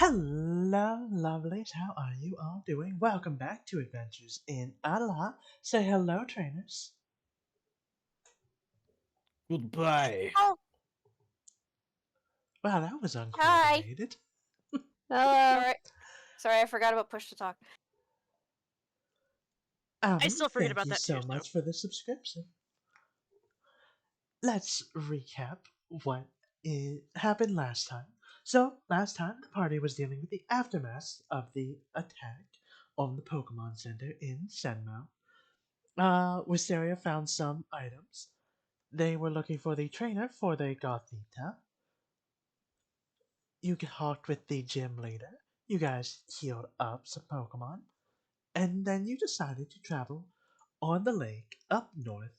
Hello, lovelies. How are you all doing? Welcome back to Adventures in Adallaeh. Say hello, trainers. Goodbye. Oh, Wow, that was hi. uncoordinated. Hello. Sorry, I forgot about push to talk. Alvin, still forget thank about you that so too, much for the subscription. Let's recap what happened last time. So, last time, the party was dealing with the aftermath of the attack on the Pokemon Center in Senmo. Wisteria found some items. They were looking for the trainer for the Gothita. You talked with the gym leader. You guys healed up some Pokemon. And then you decided to travel on the lake up north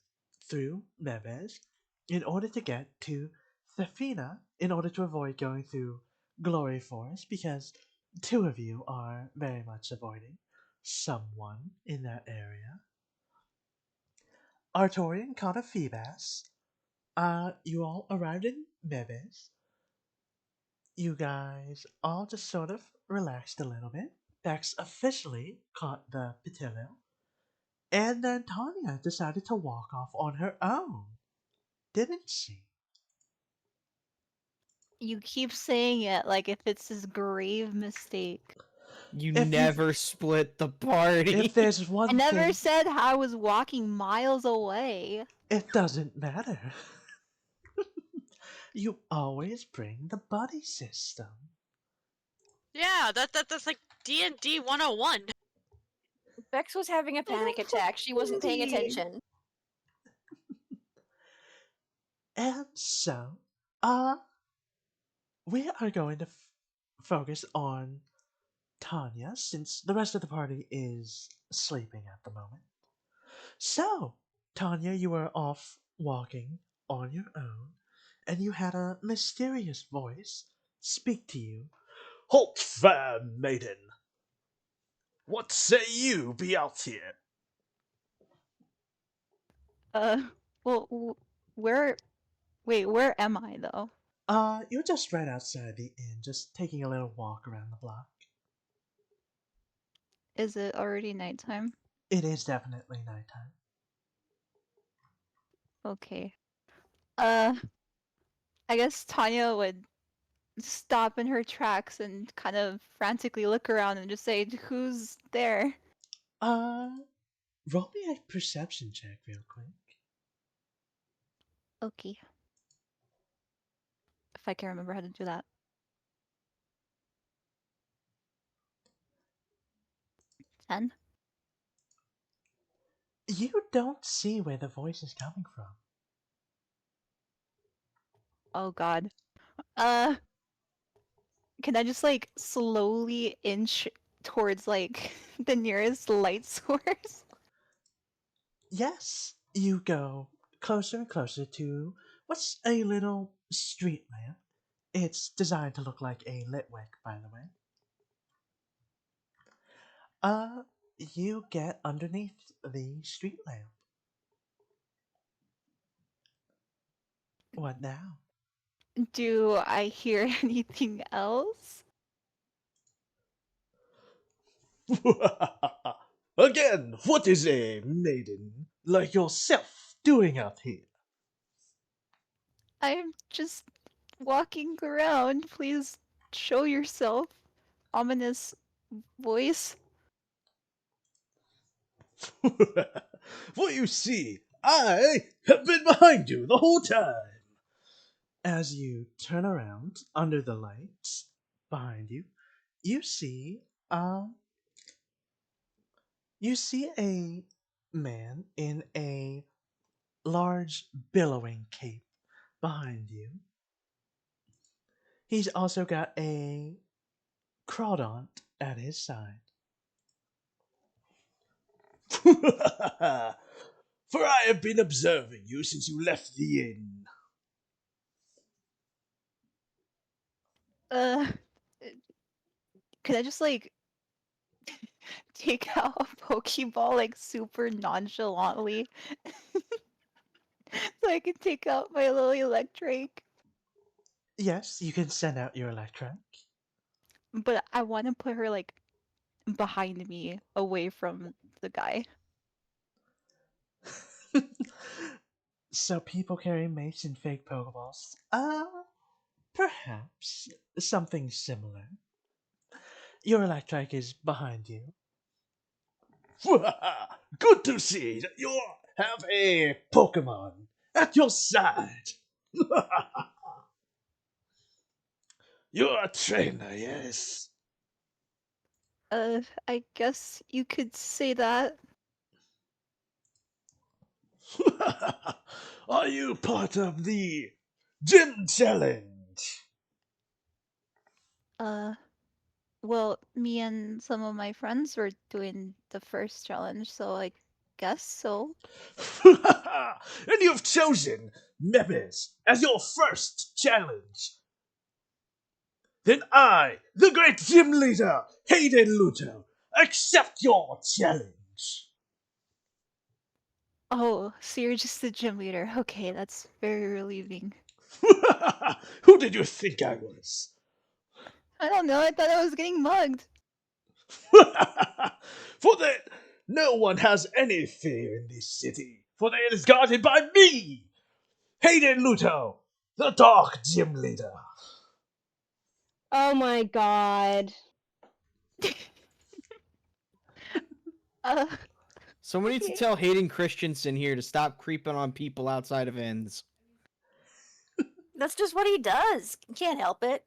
through Neves in order to get to Thefina in order to avoid going through Glory Forest because two of you are very much avoiding someone in that area. Artorian caught a Feebas. You all arrived in Neves. You guys all just sort of relaxed a little bit. Bex officially caught the Patillo, and then Tanya decided to walk off on her own, didn't she? You keep saying it like if it's this grave mistake. You If you never split the party. if there's I one never thing, said I was walking miles away. it doesn't matter. You always bring the buddy system. Yeah, that's like D&D 101. Bex was having a panic attack. She wasn't paying attention. And so, uh, we are going to focus on Tanya since the rest of the party is sleeping at the moment. So, Tanya, you were off walking on your own, and you had a mysterious voice speak to you. Halt, fair maiden! What say you be out here? Well, where? Wait, where am I though? You're just right outside the inn, just taking a little walk around the block. Is it already nighttime? It is definitely nighttime. Okay. I guess Tanya would stop in her tracks and kind of frantically look around and just say, "Who's there?" Uh, roll me a perception check real quick. Okay. If I can remember how to do that. 10? You don't see where the voice is coming from. Oh god. Uh, can I just like slowly inch towards like the nearest light source? Yes, you go closer and closer to what's a little street lamp. It's designed to look like a lit wick, by the way. You get underneath the street lamp. What now? Do I hear anything else? Again, what is a maiden like yourself doing out here? I'm just walking around. Please show yourself. Ominous voice. For you see, I have been behind you the whole time. As you turn around under the lights behind you, you see um you see a man in a large billowing cape behind you. He's also got a crawdaunt at his side. For I have been observing you since you left the inn. Uh, could I just like take out a Pokeball like super nonchalantly so I can take out my little Electric? Yes, you can send out your Electric. but I want to put her like behind me, away from the guy. So people carry mace and fake Pokeballs. Perhaps something similar. Your Electrike is behind you. Good to see that you have a Pokemon at your side. You're a trainer, yes. I guess you could say that. Are you part of the gym challenge? Well, me and some of my friends were doing the first challenge, so I guess so. And you've chosen Memes as your first challenge. Then I, the great gym leader, Hayden Luto, accept your challenge. Oh, so you're just the gym leader. Okay, that's very relieving. Who did you think I was? I don't know, I thought I was getting mugged. For that, no one has any fear in this city, for it is guarded by me, Hayden Luto, the Dark Gym Leader. Oh my god. Uh, Someone needs to Okay. tell Hayden Christensen here to stop creeping on people outside of inns. That's just what he does. Can't help it.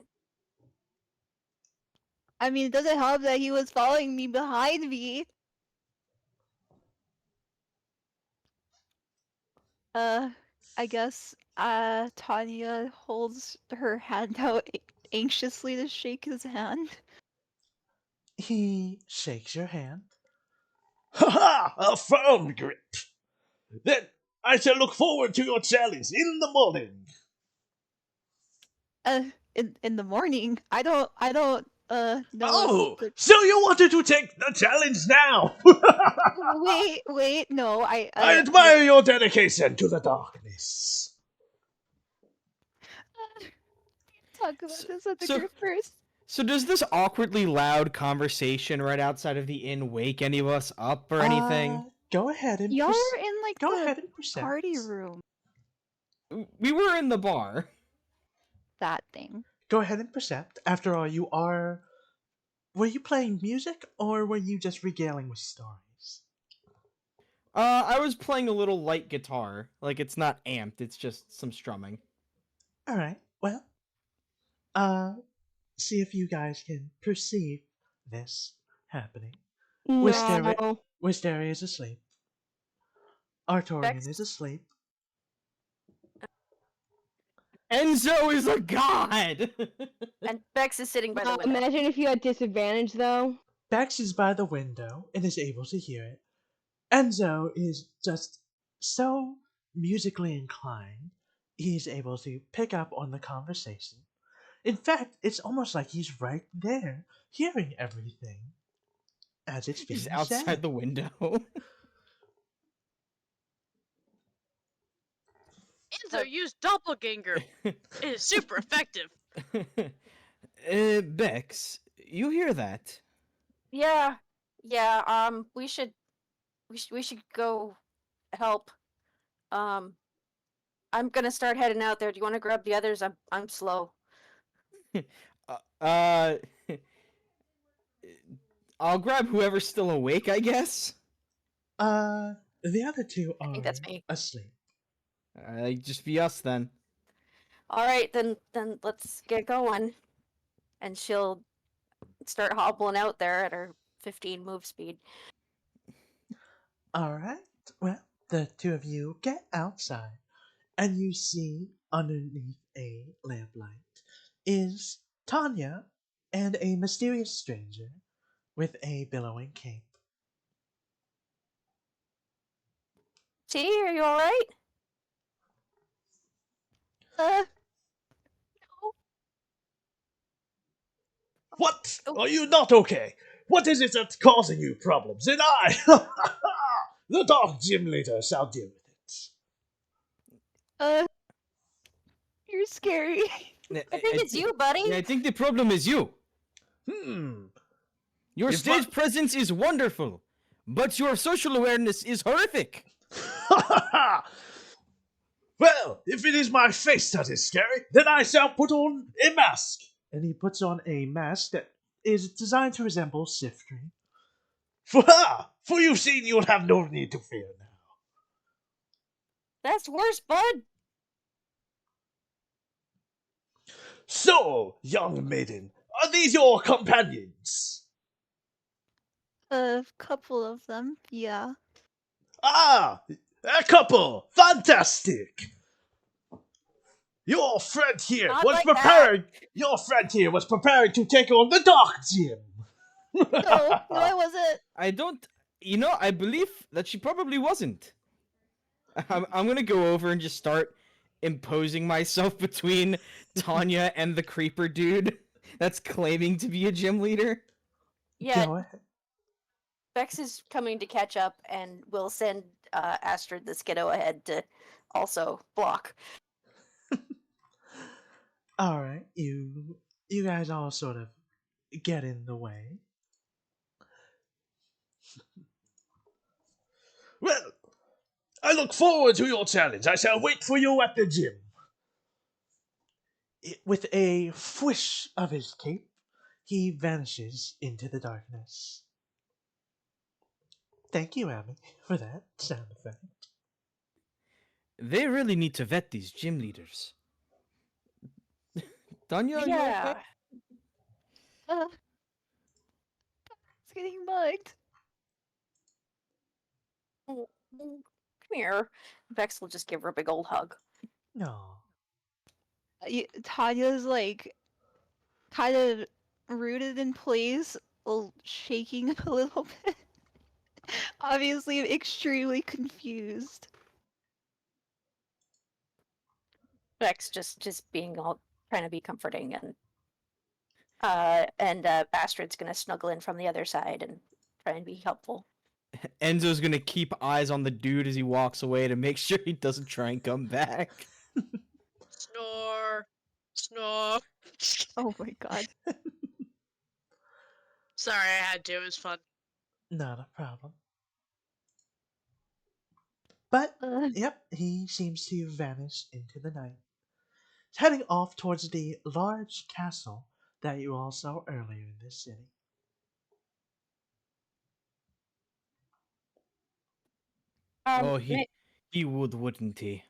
I mean, it doesn't help that he was following me behind me. I guess, Tanya holds her hand out anxiously to shake his hand. He shakes your hand. Ha ha! A firm grip. Then I shall look forward to your challenge in the morning. In the morning. I don't, know Oh, what's so you wanted to take the challenge now? wait, no, I admire your dedication to the darkness. talk about So- this with the so- group first. So does this awkwardly loud conversation right outside of the inn wake any of us up or anything? Go ahead and Y'all are in like go the ahead and percept. party room. We were in the bar. That thing. Go ahead and percept. After all, you are. Were you playing music or were you just regaling with stories? I was playing a little light guitar. Like, it's not amped, it's just some strumming. All right. Well, see if you guys can perceive this happening. No. Wisteria is asleep. Artorian Bex? is asleep. Enzo is a god! And Bex is sitting by the window. Imagine if you had disadvantage though. Bex is by the window and is able to hear it. Enzo is just so musically inclined, he's able to pick up on the conversation. In fact, it's almost like he's right there, hearing everything as it's being He's outside said. the window. Enzo used doppelganger. It is super effective. Bex, you hear that? Yeah, we should go help. I'm gonna start heading out there. Do you want to grab the others? I'm slow. Uh, I'll grab whoever's still awake, I guess. The other two I are think that's me. asleep. Just be us then. All right, then let's get going. And she'll start hobbling out there at her 15 move speed. Alright, well, the two of you get outside, and you see underneath a lamplight is Tanya and a mysterious stranger with a billowing cape. T, are you all right? What? Oh. Are you not okay? What is it that's causing you problems? And I, the Dark Gym Leader, shall deal with it. You're scary. I think it's you, buddy. Yeah, I think the problem is you. Your If stage my- presence is wonderful, but your social awareness is horrific. Well, if it is my face that is scary, then I shall put on a mask. And he puts on a mask that is designed to resemble Siftree. For you've seen you'll have no need to fear now. That's worse, bud. So, young maiden, are these your companions? A couple of them, yeah. Ah, a couple! Fantastic! Your friend here Not was like that. preparing. Your friend here was preparing to take on the Dark Gym. No, I wasn't. I don't. I believe that she probably wasn't. I'm gonna go over and just start imposing myself between Tanya and the creeper dude that's claiming to be a gym leader. Yeah, Go ahead. Bex is coming to catch up, and we'll send Astrid the Skiddo ahead to also block. All right, you guys all sort of get in the way. Well, I look forward to your challenge. I shall wait for you at the gym. With a fwish of his cape, he vanishes into the darkness. Thank you, Abby, for that sound effect. They really need to vet these gym leaders. Tanya, are you Yeah. okay? It's getting mugged. Come here. Bex will just give her a big old hug. No. Tanya's like kind of rooted in place, shaking a little bit. Obviously, extremely confused. Bex just being all trying to be comforting, and Astrid's gonna snuggle in from the other side and try and be helpful. Enzo's gonna keep eyes on the dude as he walks away to make sure he doesn't try and come back. Snore. Snore. Oh my god. Sorry, I had to. It was fun. Not a problem. But, Uh, yep, he seems to vanish into the night, heading off towards the large castle that you all saw earlier in this city. Oh, Ma- he would, wouldn't he?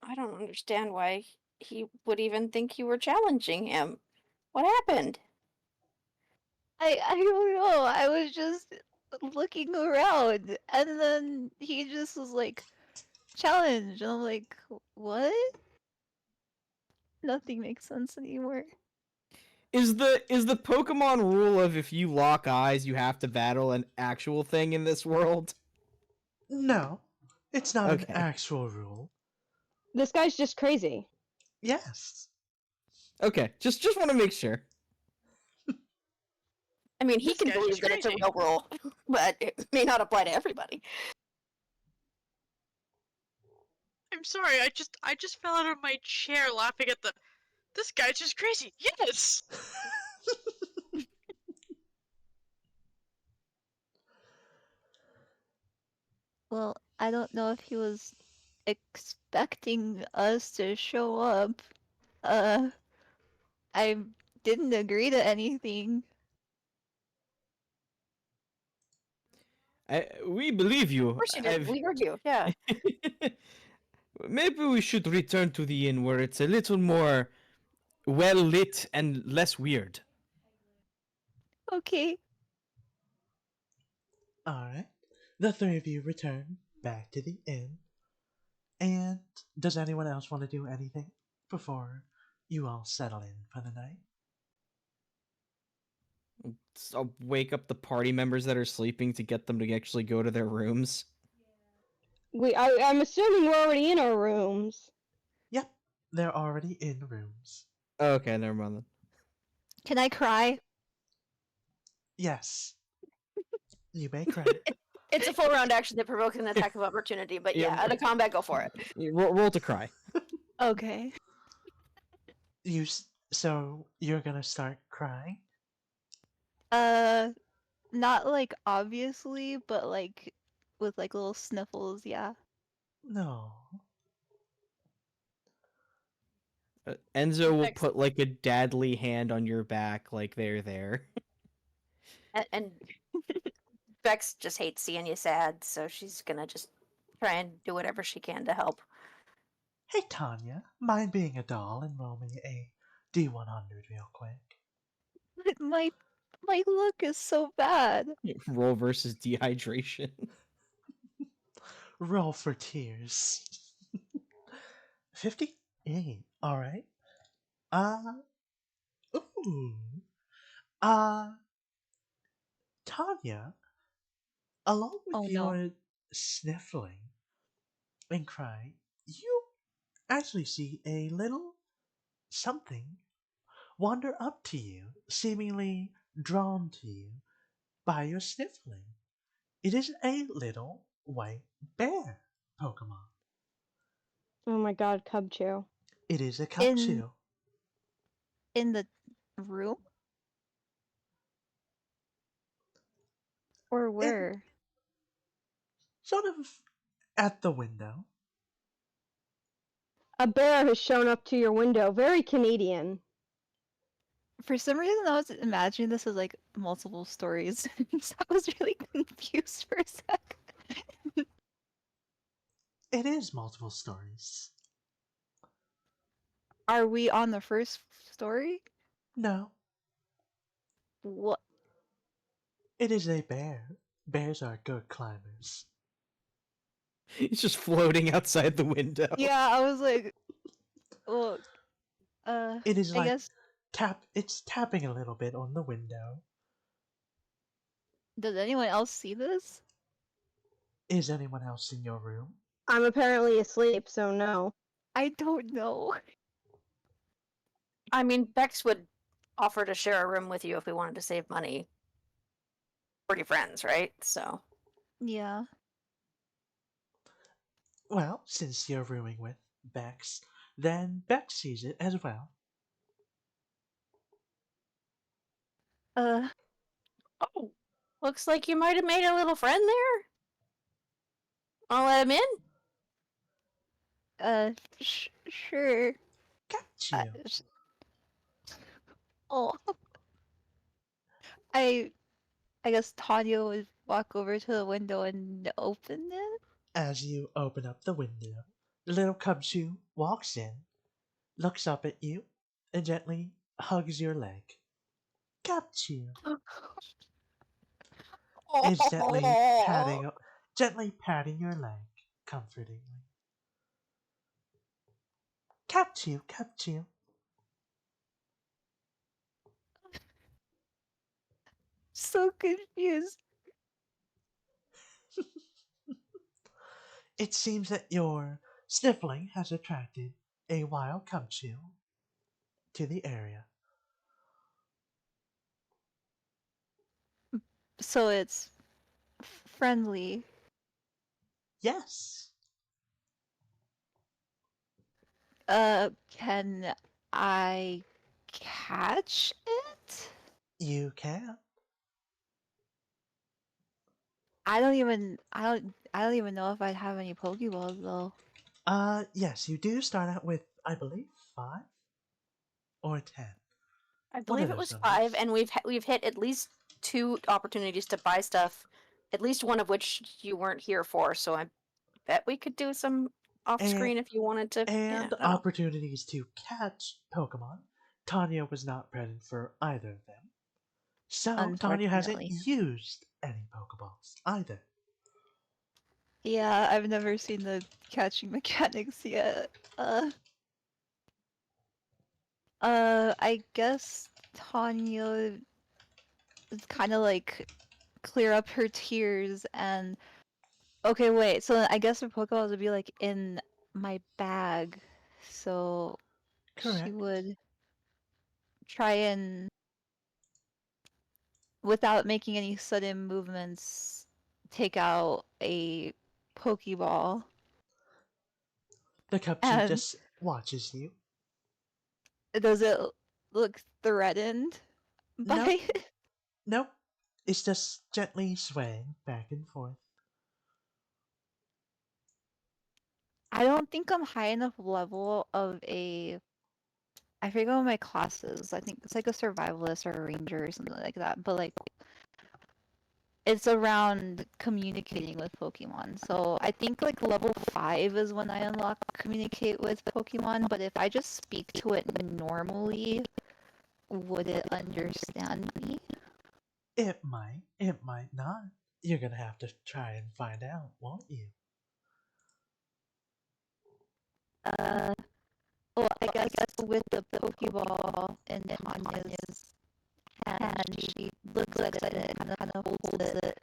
I don't understand why he would even think you were challenging him. What happened? I don't know. I was just looking around, and then he just was like, challenge. And I'm like, what? Nothing makes sense anymore. Is the Pokemon rule of if you lock eyes, you have to battle an actual thing in this world? No, it's not an Okay. actual rule. This guy's just crazy. Yes. Okay, just want to make sure. I mean, he This can guy's believe just that it's a crazy. real rule, but it may not apply to everybody. I'm sorry. I just fell out of my chair laughing at the. This guy's just crazy. Yes. Well, I don't know if he was expecting us to show up. I didn't agree to anything. We believe you. Of course you did. We heard you. Yeah. Maybe we should return to the inn where it's a little more well lit and less weird. Okay. Alright. The three of you return back to the inn. And does anyone else want to do anything before you all settle in for the night? I'll wake up the party members that are sleeping to get them to actually go to their rooms. I'm assuming we're already in our rooms. Yep, they're already in rooms. Okay, never mind then. Can I cry? Yes. You may cry. It's a full round action that provokes an attack of opportunity, but Yeah, yeah, out of combat, go for it. Roll to cry. Okay. You So you're gonna start crying? Not like obviously, but like with like little sniffles, yeah. No. Enzo will Bex- put like a dadly hand on your back, like they're there. and Bex just hates seeing you sad, so she's gonna just try and do whatever she can to help. Hey, Tanya, mind being a doll and roll me a D100 real quick? But my look is so bad. Roll versus dehydration. Roll for tears. 58. Alright. Uh, ooh. Uh, Tanya, along with Oh no. your sniffling and crying, you actually see a little something wander up to you, seemingly drawn to you by your sniffling. It is a little white bear Pokemon. Oh my god, Cubchoo. It is a In Cubchoo. in the room? Or In where? sort of at the window. A bear has shown up to your window. Very Canadian. For some reason, I was imagining this as like multiple stories. So I was really confused for a sec. It is multiple stories. Are we on the first story? No, What? it is a bear. Bears are good climbers. He's just floating outside the window. Yeah, I was like, well, It is I like guess. it's tapping a little bit on the window. Does anyone else see this? Is anyone else in your room? I'm apparently asleep, so no. I don't know. I mean, Bex would offer to share a room with you if we wanted to save money. Pretty friends, right? So Yeah. Well, since you're rooming with Bex, then Bex sees it as well. Uh, oh, looks like you might have made a little friend there. I'll let him in. sure. Got Uh, you. sh- oh, I I guess Tanya would walk over to the window and open it. As you open up the window, the little Cubchoo walks in, looks up at you, and gently hugs your leg. Cubchoo is gently patting your leg comfortingly. Cubchoo, Cubchoo. So confused. It seems that your sniffling has attracted a wild Cubchoo to the area. So it's friendly. Yes, Can I catch it? you can. I don't even know if I'd have any Pokeballs though. Yes, you do start out with, I believe, 5 or 10. I One of believe it those was 5, numbers. and we've hit at least 2 opportunities to buy stuff, at least one of which you weren't here for. So I bet we could do some off And, screen if you wanted to. Yeah, and I don't know. opportunities to catch Pokemon. Tanya was not present for either of them. So, Tanya hasn't Unfortunately. used any Pokeballs either. Yeah, I've never seen the catching mechanics yet. I guess Tanya kind of like clear up her tears and okay, wait. So I guess her Pokeballs would be like in my bag. So she Correct. would try and without making any sudden movements take out a Pokeball The Cubchoo and just watches you. does it look threatened by Nope. it? Nope. It's just gently swaying back and forth. I don't think I'm high enough level of a. I forget what my class is. I think it's like a survivalist or a ranger or something like that. But like, it's around communicating with Pokemon. So I think like level 5 is when I unlock communicate with Pokemon. But if I just speak to it normally, would it understand me? It might not. You're gonna have to try and find out, won't you? Well, I guess with the Pokeball in Tanya's hand, she looks at it and kind of holds it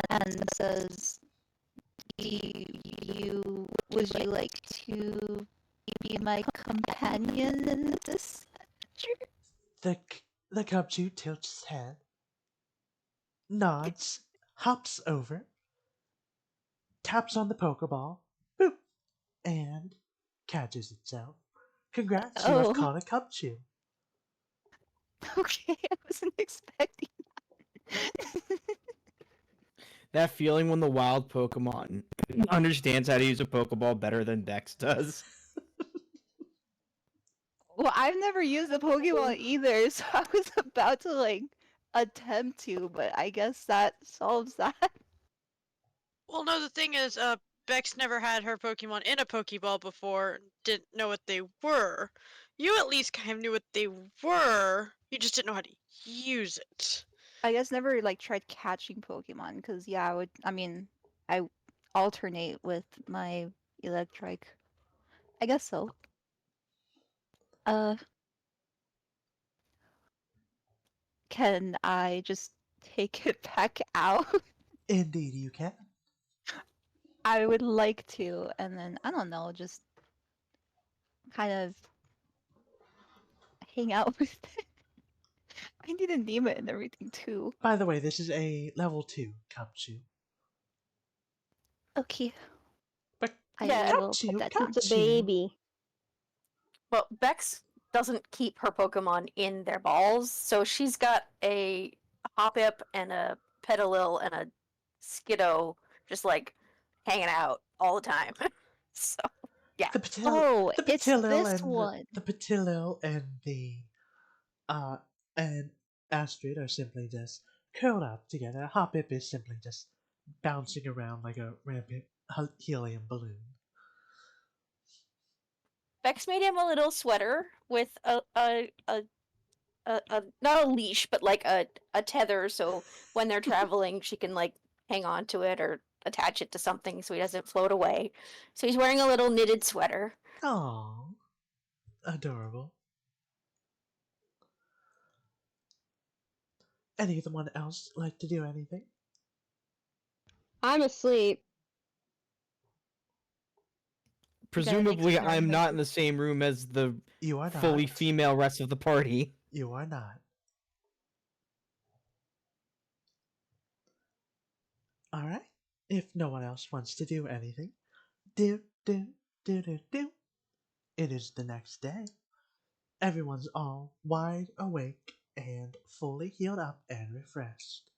and says, would you like to be my companion in this adventure?" The the Cubchoo tilts his head, nods, hops over, taps on the Pokeball, boop, and catches itself. Congrats, you have Oh, caught a Cubchoo. okay, I wasn't expecting that. That feeling when the wild Pokemon understands how to use a Pokeball better than Dex does. Well, I've never used a Pokeball either, so I was about to like attempt to, but I guess that solves that. Well, no, the thing is, Bex never had her Pokemon in a Pokeball before, didn't know what they were. You at least kind of knew what they were, you just didn't know how to use it. I guess never like tried catching Pokemon because yeah, I alternate with my Electrike. I guess so. Uh, can I just take it back out? Indeed, you can. I would like to, and then I don't know, just kind of hang out with it. I need to name it and everything too. By the way, this is a level 2 Cubchoo. Okay, But I Yeah. will put Cubchoo, that It's a Cubchoo. baby. Well, Bex doesn't keep her Pokemon in their balls, so she's got a Hoppip and a Petalil and a Skiddo just like hanging out all the time. So yeah. The Patil, Oh, the it's Patilil this and one. the Patilil and the and Astrid are simply just curled up together. Hoppip is simply just bouncing around like a rampant helium balloon. Bex made him a little sweater with a not a leash, but like a tether, so when they're traveling, she can like hang on to it or attach it to something so he doesn't float away. So he's wearing a little knitted sweater. Aww, adorable. Anyone else like to do anything? I'm asleep. Presumably, I'm experiment. not in the same room as the You are fully not. female rest of the party. You are not. Alright. If no one else wants to do anything, do, do, do, do, do. It is the next day. Everyone's all wide awake and fully healed up and refreshed.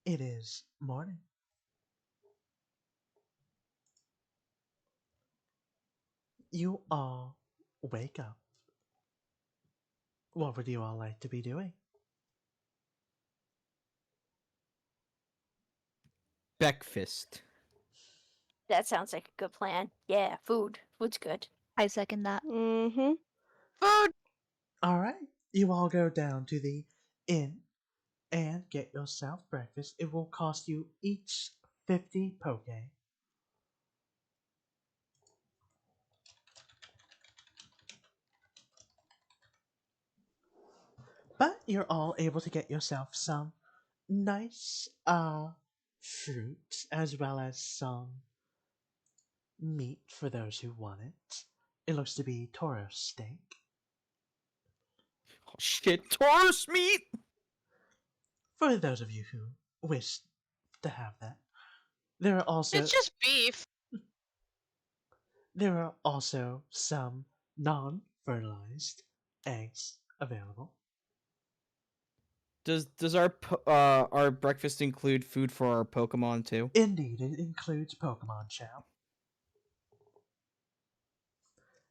It is morning. You all wake up. What would you all like to be doing? Beckfist. That sounds like a good plan. Yeah, food. Food's good. I second that. Mm-hmm. Food! Alright, you all go down to the inn and get yourself breakfast. It will cost you each 50 poke. But you're all able to get yourself some nice fruit as well as some meat for those who want it. It looks to be Toro steak. Oh, shit, Taurus meat! For those of you who wish to have that. There are also It's just beef. There are also some non fertilized eggs available. Does our breakfast include food for our Pokemon too? Indeed, it includes Pokemon Chow.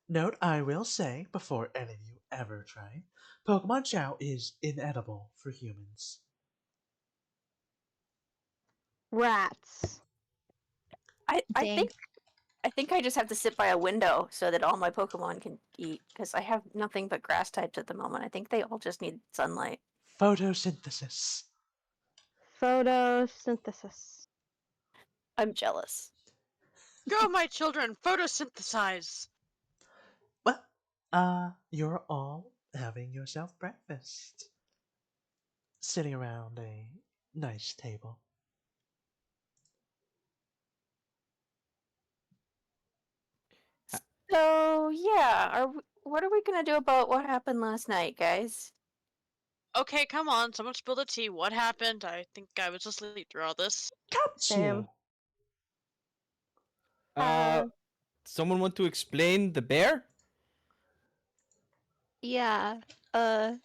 Note I will say, before any of you ever try, Pokemon Chow is inedible for humans. Rats. I Dang. think I just have to sit by a window so that all my Pokemon can eat because I have nothing but grass types at the moment. I think they all just need sunlight. Photosynthesis. Photosynthesis. I'm jealous. Go, my children, photosynthesize. Well, you're all having yourself breakfast. Sitting around a nice table. So yeah, what are we gonna do about what happened last night, guys? Okay, come on, someone spill the tea. What happened? I think I was asleep through all this. Capsule! Sam. Uh, someone want to explain the bear? Yeah. Uh,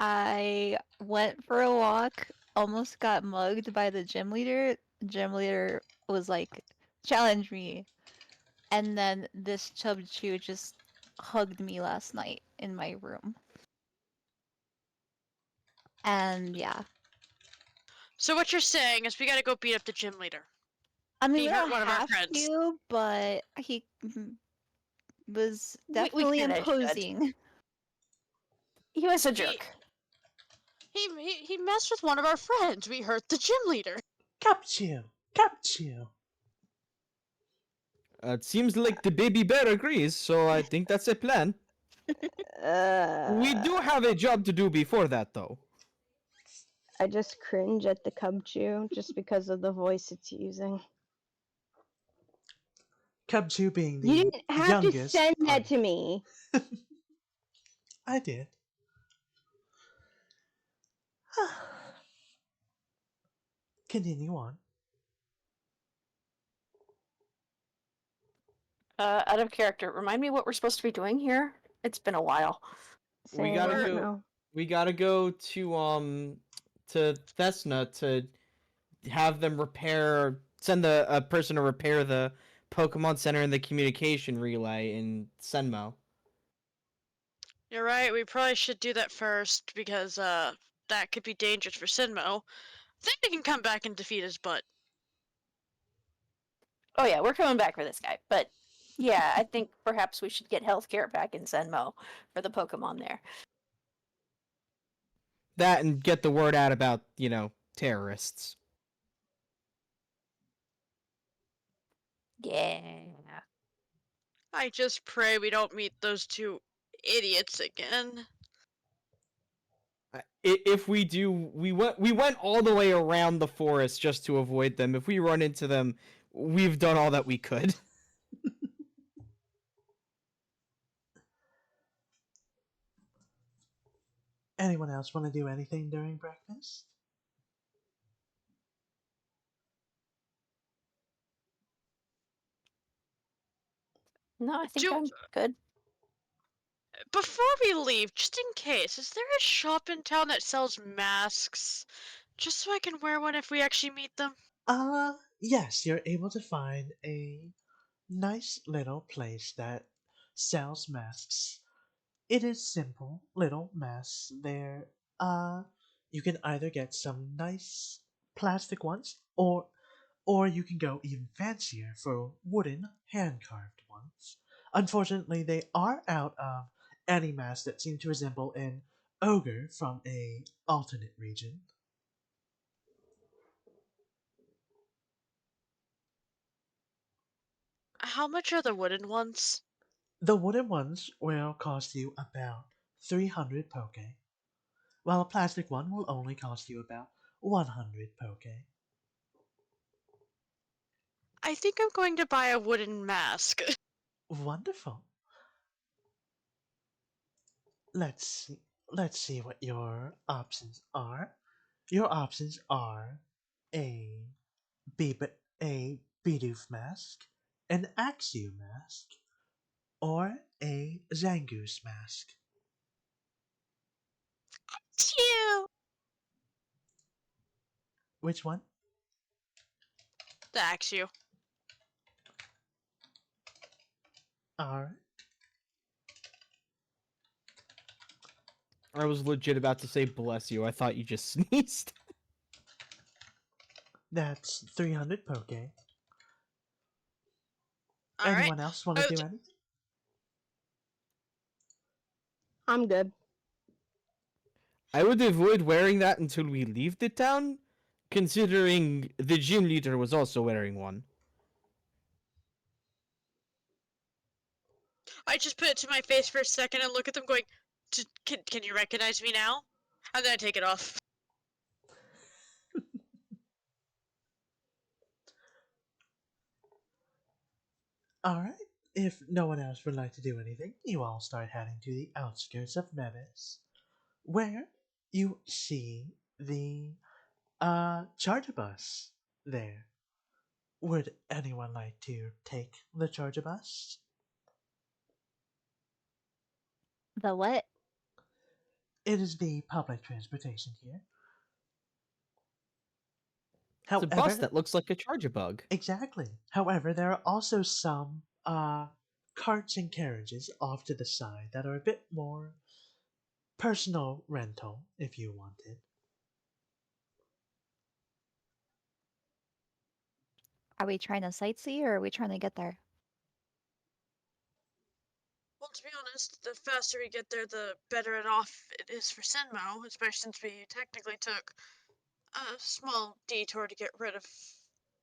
I went for a walk, almost got mugged by the gym leader. Gym leader was like, challenge me. And then this chub chew just hugged me last night in my room. And yeah. So what you're saying is we gotta go beat up the gym leader. I mean, He we hurt don't one of our have friends. to, but he was We definitely kinda should. imposing. He was a He, jerk. he messed with one of our friends. We hurt the gym leader. Capsule! Capsule! It seems like the baby bear agrees, so I think that's a plan. We do have a job to do before that, though. I just cringe at the cub chew just because of the voice it's using. Capsule being the You didn't have to youngest send that party. to me. I did. Continue on. Out of character, remind me what we're supposed to be doing here. It's been a while. We Sam, gotta I don't go. know. We gotta go to Thesna to have them repair. Send a person to repair the Pokemon Center and the communication relay in Senmo. You're right, we probably should do that first, because, that could be dangerous for Sinmo. Then we can come back and defeat his butt. Oh yeah, we're coming back for this guy. But yeah, I think perhaps we should get healthcare back in Senmo for the Pokemon there. That and get the word out about terrorists. Yeah. I just pray we don't meet those two idiots again. If we do, we went all the way around the forest just to avoid them. If we run into them, we've done all that we could. Anyone else want to do anything during breakfast? No, I think Do I'm good. Before we leave, just in case, is there a shop in town that sells masks? Just so I can wear one if we actually meet them? Yes, you're able to find a nice little place that sells masks. It is simple little masks. There, you can either get some nice plastic ones, or you can go even fancier for wooden hand carved ones. Unfortunately, they are out of any mask that seem to resemble an ogre from a alternate region. How much are the wooden ones? The wooden ones will cost you about 300 poke, while a plastic one will only cost you about 100 poke. I think I'm going to buy a wooden mask. Wonderful. Let's see. Let's see what your options are. Your options are a a Bidoof mask, an Axio mask or a Zangoose mask. Chew! Which one? The Axio. Alright. I was legit about to say bless you. I thought you just sneezed. That's 300 Poke. Alright. Anyone else want to Oh, do anything? I'm good. I would avoid wearing that until we leave the town, considering the gym leader was also wearing one. I just put it to my face for a second and look at them going, can you recognize me now? And then I take it off. Alright. If no one else would like to do anything, you all start heading to the outskirts of Mevis, where you see the charger bus there. Would anyone like to take the charger bus? The what? It is the public transportation here. It's a bus However, that looks like a charger bug. exactly. However, there are also some carts and carriages off to the side that are a bit more personal rental if you wanted. Are we trying to sightsee or are we trying to get there? Well, to be honest, the faster we get there, the better it off it is for Sinmo, especially since we technically took a small detour to get rid of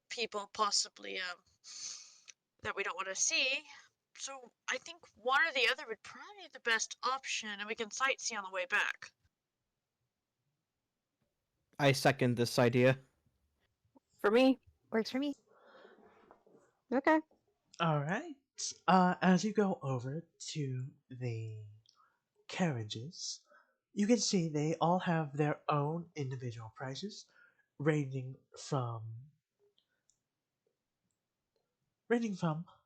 people possibly that we don't want to see. So I think one or the other would probably be the best option, and we can sightsee on the way back. I second this idea. For me, Works for me. Okay. Alright. As you go over to the carriages, you can see they all have their own individual prices, ranging from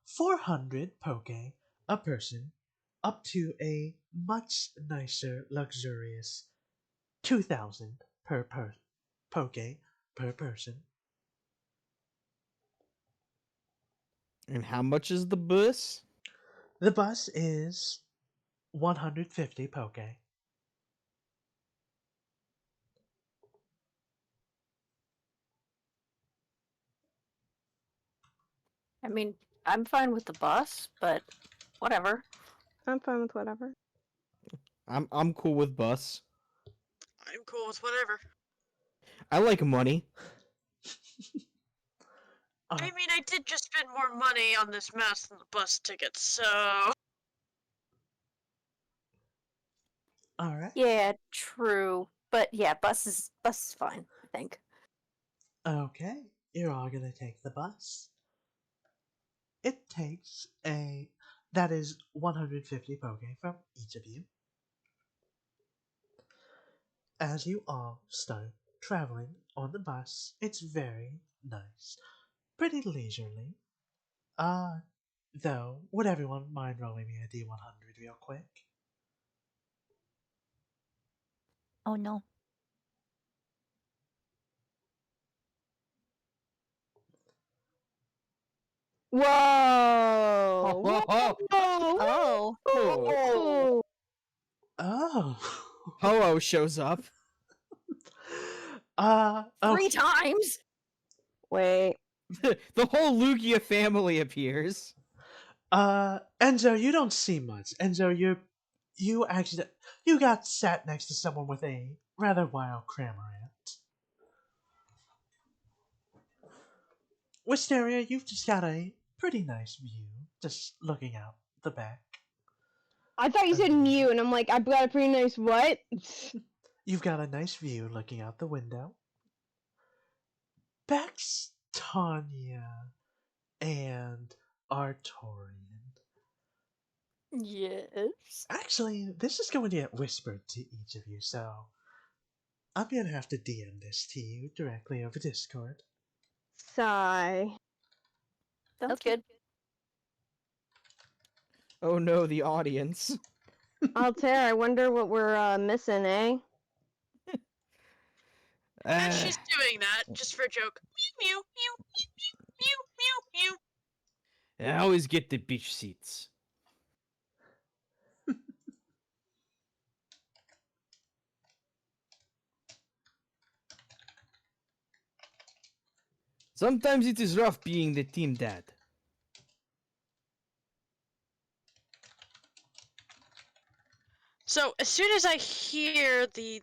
400 poke a person up to a much nicer, luxurious 2,000 poke per person. And how much is the bus? The bus is 150 poke. I mean, I'm fine with the bus, but whatever. I'm fine with whatever. I'm cool with bus. I'm cool with whatever. I like money. Uh, I mean, I did just spend more money on this mask than the bus ticket, so... Alright. Yeah, true. But yeah, bus is fine, I think. Okay, you're all gonna take the bus. It takes that is 150 poke from each of you. As you all start traveling on the bus, it's very nice, pretty leisurely. Though, would everyone mind rolling me a D100 real quick? Oh no. Whoa! Ho, ho, Whoa! Oh. Whoa! Oh. Ho-Oh shows up. Three Okay. times? Wait. The whole Lugia family appears. Enzo, you don't see much. Enzo, you got sat next to someone with a rather wild cramorant. Wisteria, you've just got a pretty nice view, just looking out the back. I thought you said Mew, and I'm like, I've got a pretty nice what? You've got a nice view looking out the window. Bex, Tanya, and Artorian. Yes. Actually, this is going to get whispered to each of you, so I'm going to have to DM this to you directly over Discord. Sigh. Sounds Okay. good. Oh no, the audience. Altair, I wonder what we're missing, eh? And Uh, she's doing that just for a joke. Mew, mew, mew, mew, mew, mew. I always get the beach seats. Sometimes it is rough being the team dad. So as soon as I hear the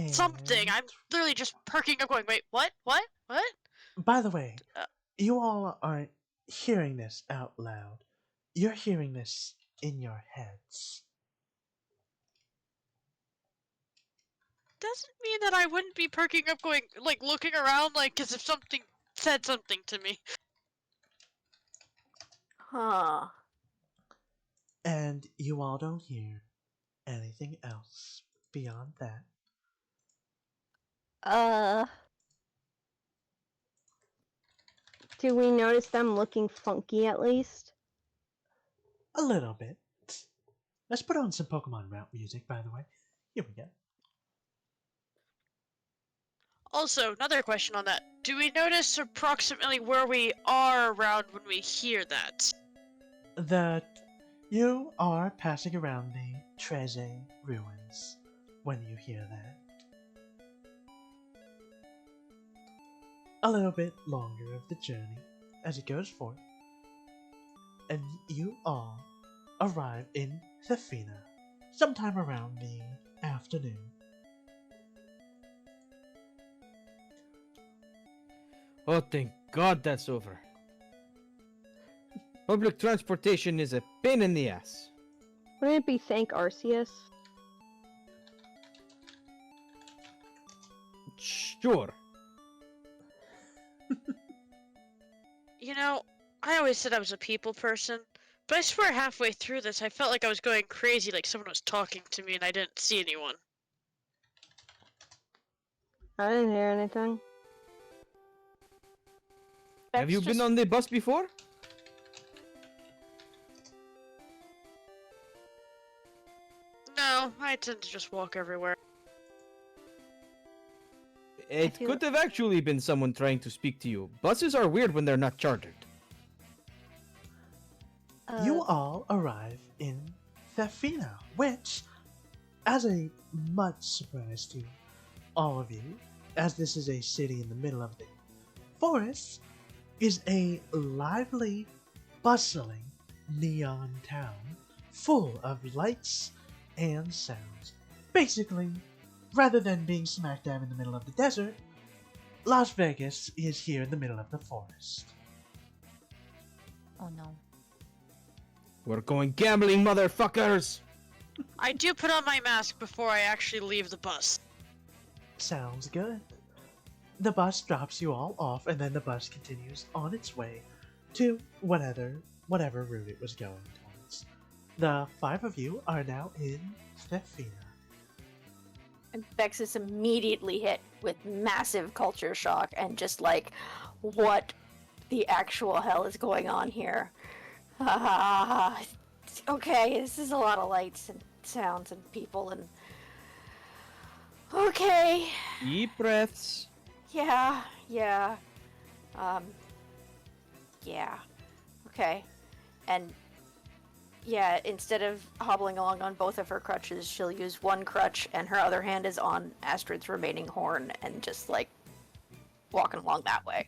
something, And I'm literally just perking up, going, "Wait, what? What? What?" by the way, Uh, you all aren't hearing this out loud. You're hearing this in your heads. doesn't mean that I wouldn't be perking up, going, like, looking around, like, as if something said something to me. Huh. And you all don't hear anything else beyond that. Uh, Do we notice them looking funky at least? A little bit. Let's put on some Pokemon route music, by the way. Here we go. Also, another question on that. Do we notice approximately where we are around when we hear that? That you are passing around the Treze ruins when you hear that. A little bit longer of the journey as it goes forth, and you all arrive in Thefina sometime around the afternoon. Oh, thank God that's over. Public transportation is a pain in the ass. Wouldn't it be thank Arceus? Sure. You know, I always said I was a people person, but I swear halfway through this I felt like I was going crazy, like someone was talking to me and I didn't see anyone. I didn't hear anything. Have Bex you been just- on the bus before? No, I tend to just walk everywhere. It feel- could have actually been someone trying to speak to you. Buses are weird when they're not chartered. You all arrive in Thefina, which, as a much surprise to all of you, as this is a city in the middle of the forest, is a lively, bustling neon town full of lights and sounds. Basically, rather than being smack dab in the middle of the desert, Las Vegas is here in the middle of the forest. Oh no. We're going gambling, motherfuckers! I do put on my mask before I actually leave the bus. Sounds good. The bus drops you all off, and then the bus continues on its way to whatever route it was going towards. The 5 of you are now in Thefina. And Bex is immediately hit with massive culture shock and just like, what the actual hell is going on here? Okay, this is a lot of lights and sounds and people and. Okay, Deep breaths. yeah. Yeah. Okay. And yeah, instead of hobbling along on both of her crutches, she'll use one crutch and her other hand is on Astrid's remaining horn and just like walking along that way.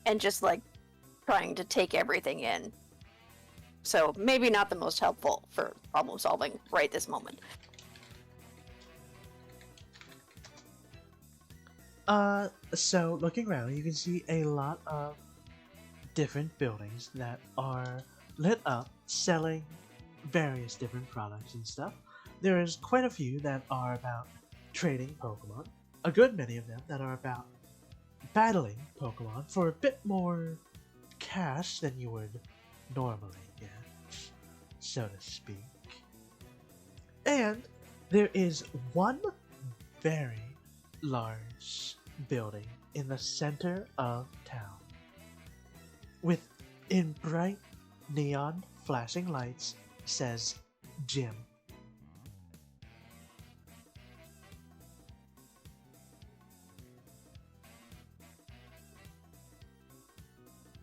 And just like trying to take everything in. So maybe not the most helpful for problem solving right this moment. So looking around, you can see a lot of different buildings that are lit up, selling various different products and stuff. There is quite a few that are about trading Pokemon, a good many of them that are about battling Pokemon for a bit more cash than you would normally get, so to speak. And there is one very large building in the center of town, with in bright neon flashing lights says Gym.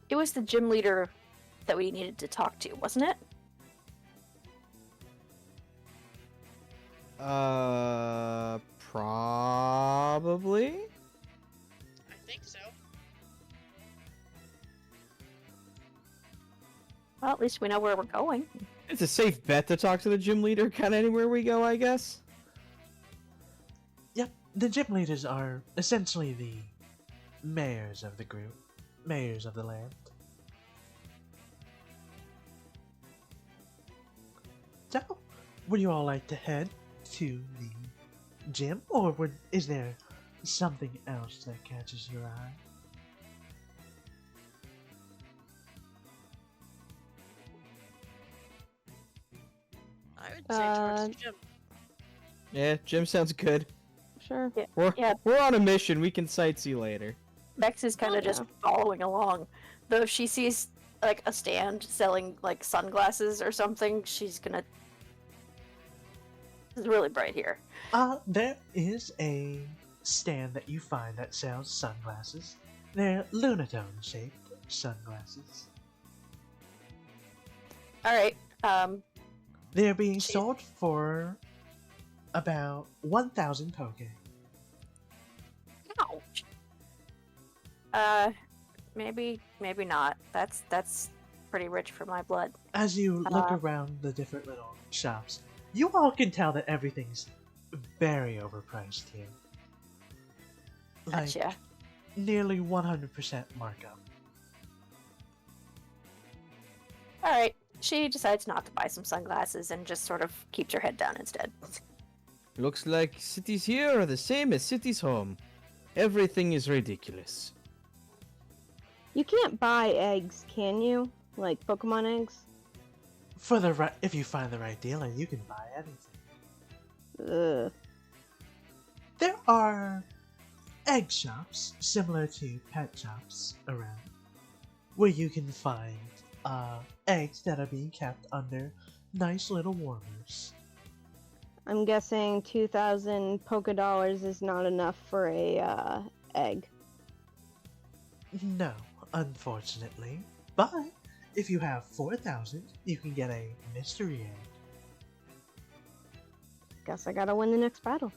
It was the gym leader that we needed to talk to, wasn't it? Probably. I think so. Well, at least we know where we're going. It's a safe bet to talk to the gym leader kind of anywhere we go, I guess. Yep, the gym leaders are essentially the mayors of the group, mayors of the land. So, would you all like to head to the gym, or is there something else that catches your eye? I would say towards the gym. Yeah, gym sounds good. Sure. We're on a mission. We can sightsee later. Bex is kind of just following along. Though if she sees like a stand selling like sunglasses or something, she's gonna. It's really bright here. There is a stand that you find that sells sunglasses. They're Lunatone shaped sunglasses. All right. They're being sold for about 1,000 poke. Ouch. Maybe not. That's pretty rich for my blood. As you look around the different little shops, you all can tell that everything's very overpriced here. Like, Gotcha. nearly 100% markup. All right. She decides not to buy some sunglasses and just sort of keeps her head down instead. Looks like cities here are the same as cities home. Everything is ridiculous. You can't buy eggs, can you? Like Pokemon eggs? If you find the right dealer, you can buy anything. Ugh. There are egg shops similar to pet shops around, where you can find eggs that are being kept under nice little warmers. I'm guessing 2,000 Poké Dollars is not enough for a egg. No, unfortunately. But if you have 4,000, you can get a mystery egg. Guess I gotta win the next battle.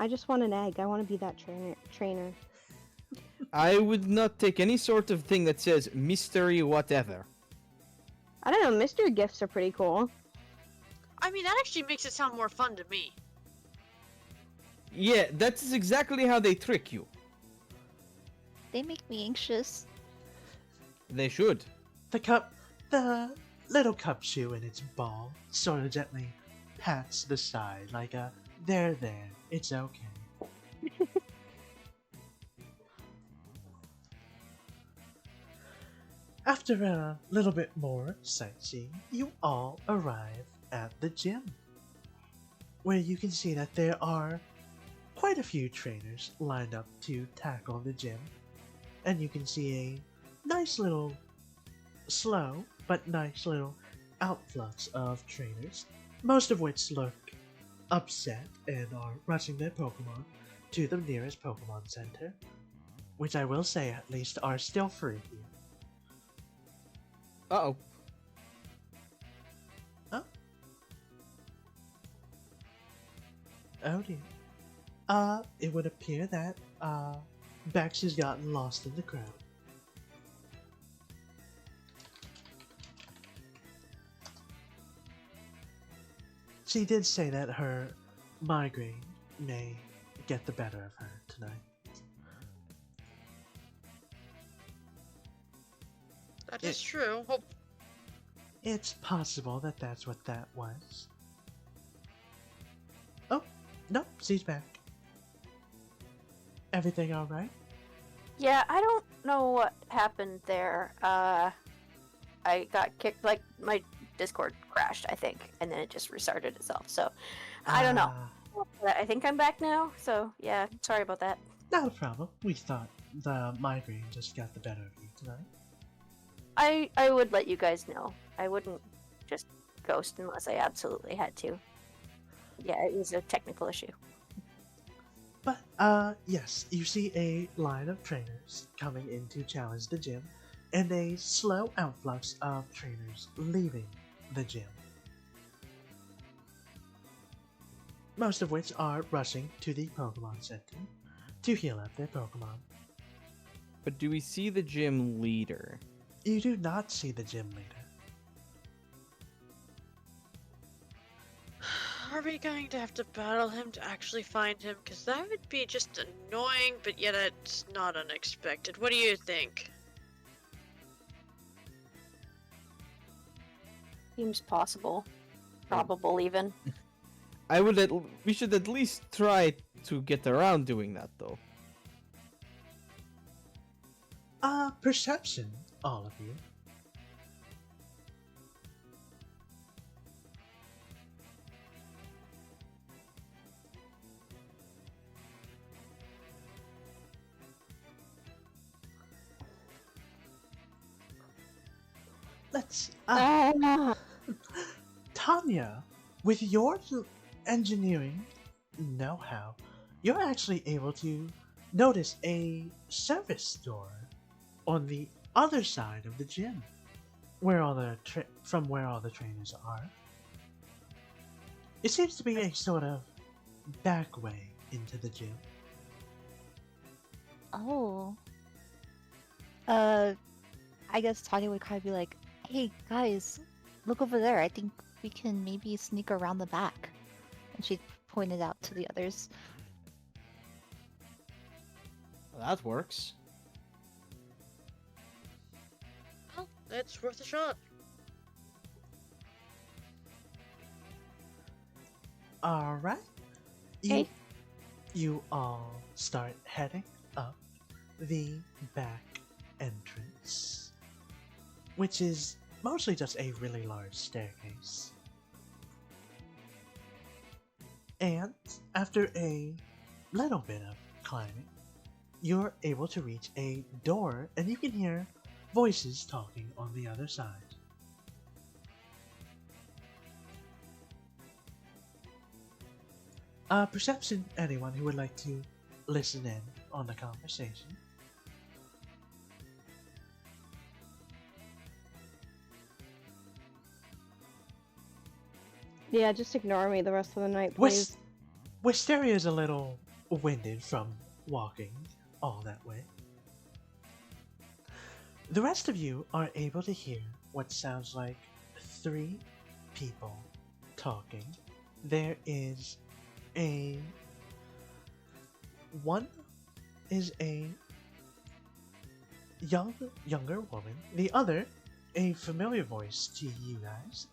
I just want an egg. I want to be that trainer. I would not take any sort of thing that says mystery whatever. I don't know. Mystery gifts are pretty cool. I mean, that actually makes it sound more fun to me. Yeah, that's exactly how they trick you. They make me anxious. They should. The little cup shoe in its ball sort of gently pats the side like a, there, it's okay. After a little bit more sightseeing, you all arrive at the gym, where you can see that there are quite a few trainers lined up to tackle the gym, and you can see a nice little slow but nice little outflux of trainers, most of which look upset and are rushing their Pokemon to the nearest Pokemon Center, which I will say at least are still free here. Uh-oh. Oh dear. It would appear that, Bex has gotten lost in the crowd. She did say that her migraine may get the better of her tonight. That is true. Hope. It's possible that that's what that was. Oh, no, she's back. Everything alright? Yeah, I don't know what happened there. I got kicked, like, my Discord crashed, I think, and then it just restarted itself. So I don't know. But I think I'm back now. So yeah, sorry about that. Not a problem. We thought the migraine just got the better of you tonight. I would let you guys know. I wouldn't just ghost unless I absolutely had to. Yeah, it was a technical issue. But, yes, you see a line of trainers coming in to challenge the gym, and a slow outflux of trainers leaving the gym. Most of which are rushing to the Pokemon Center to heal up their Pokemon. But do we see the gym leader? You do not see the gym leader. Are we going to have to battle him to actually find him? Because that would be just annoying, but yet it's not unexpected. What do you think? Seems possible. Probable even. We should at least try to get around doing that, though. Perception, all of you. Let's, Tanya, with your engineering know-how, you're actually able to notice a service door on the other side of the gym, where all the from where all the trainers are. It seems to be a sort of back way into the gym. Oh. I guess Tanya would kind of be like, "Hey guys, look over there. I think we can maybe sneak around the back." And she pointed out to the others. Well, that works. Well, it's worth a shot. Alright. Okay. You all start heading up the back entrance, which is mostly just a really large staircase. And after a little bit of climbing, you're able to reach a door and you can hear voices talking on the other side. Perception, anyone who would like to listen in on the conversation. Yeah, just ignore me the rest of the night, please. Wisteria is a little winded from walking all that way. The rest of you are able to hear what sounds like 3 people talking. There is one is a younger woman. The other, a familiar voice to you guys.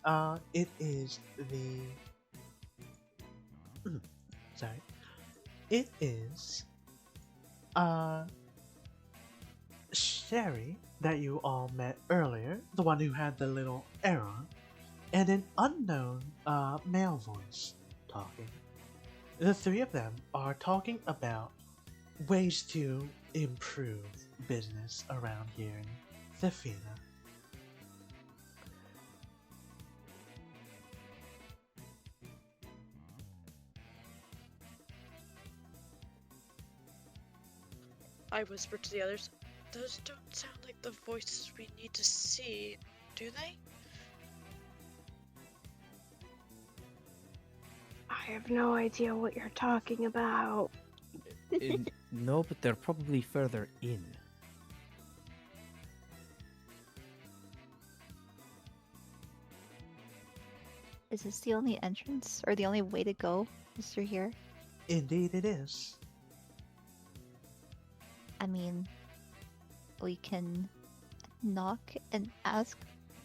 It is the sorry. It is Sherry that you all met earlier, the one who had the little arrow, and an unknown male voice talking. The 3 of them are talking about ways to improve business around here in Thefina. I whispered to the others, those don't sound like the voices we need to see, do they? I have no idea what you're talking about. No, but they're probably further in. Is this the only entrance or the only way to go? Is through here? Indeed it is. I mean, we can knock and ask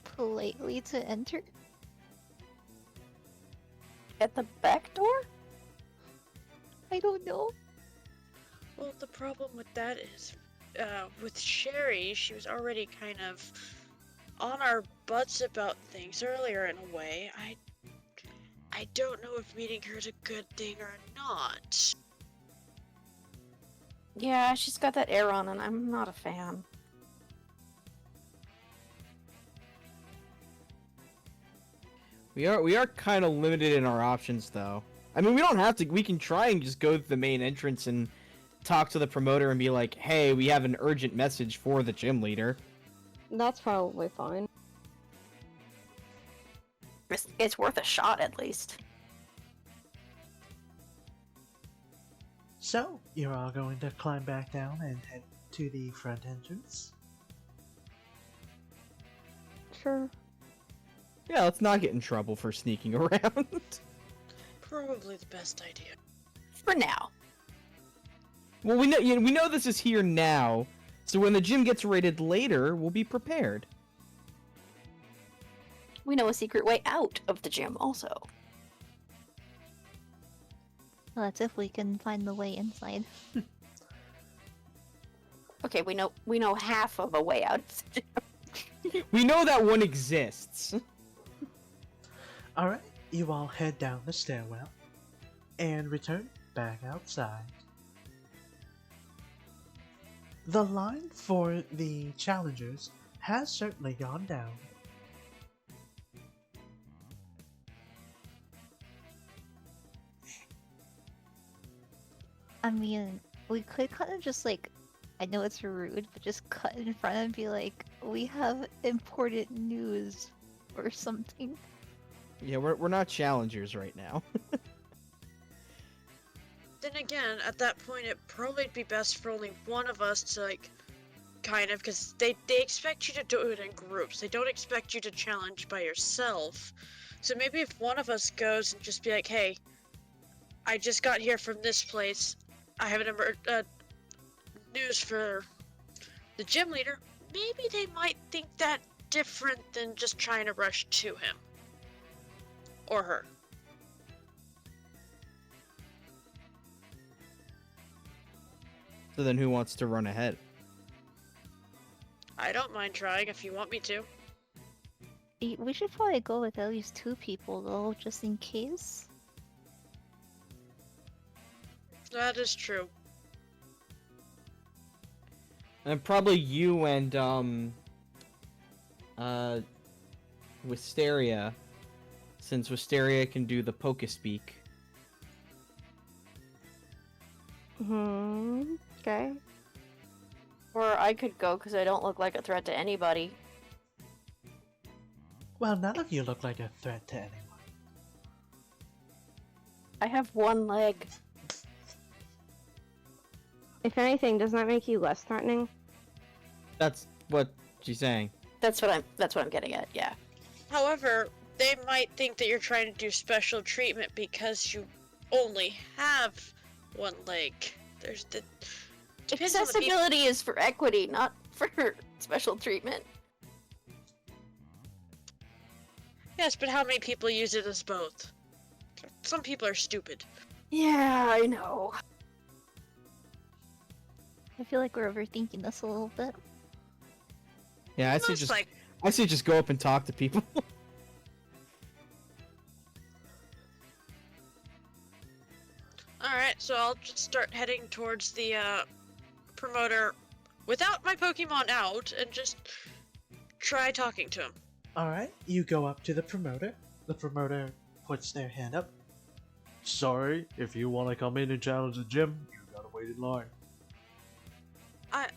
politely to enter. At the back door? I don't know. Well, the problem with that is, with Sherry, she was already kind of on our butts about things earlier in a way. I don't know if meeting her is a good thing or not. Yeah, she's got that air on, and I'm not a fan. We are kind of limited in our options, though. I mean, we don't have to. We can try and just go to the main entrance and talk to the promoter and be like, "Hey, we have an urgent message for the gym leader." That's probably fine. It's worth a shot, at least. So, you're all going to climb back down and head to the front entrance? Sure. Yeah, let's not get in trouble for sneaking around. Probably the best idea. For now. Well, we know this is here now, so when the gym gets raided later, we'll be prepared. We know a secret way out of the gym, also. Well, that's if we can find the way inside. Okay, we know half of a way out of the gym. We know that one exists. Alright, you all head down the stairwell and return back outside. The line for the challengers has certainly gone down. I mean, we could kind of just like, I know it's rude, but just cut in front and be like, we have important news or something. Yeah, we're not challengers right now. Then again, at that point, it'd probably be best for only one of us to, like, kind of, because they expect you to do it in groups. They don't expect you to challenge by yourself. So maybe if one of us goes and just be like, hey, I just got here from this place. I have news for the gym leader. Maybe they might think that different than just trying to rush to him. Or her. So then who wants to run ahead? I don't mind trying if you want me to. We should probably go with at least 2 people though, just in case. That is true. And probably you and Wisteria, since Wisteria can do the Pokespeak. Okay. Or I could go because I don't look like a threat to anybody. Well, none of you look like a threat to anyone. I have one leg. If anything, does that make you less threatening? That's what she's saying. That's what I'm getting at. Yeah. However, they might think that you're trying to do special treatment because you only have one leg. There's the depends on the people. Accessibility is for equity, not for special treatment. Yes, but how many people use it as both? Some people are stupid. Yeah, I know. I feel like we're overthinking this a little bit. Yeah, Most like I say just go up and talk to people. Alright, so I'll just start heading towards the promoter without my Pokemon out and just try talking to him. Alright, you go up to the promoter. The promoter puts their hand up. Sorry, if you want to come in and challenge the gym, you gotta wait in line.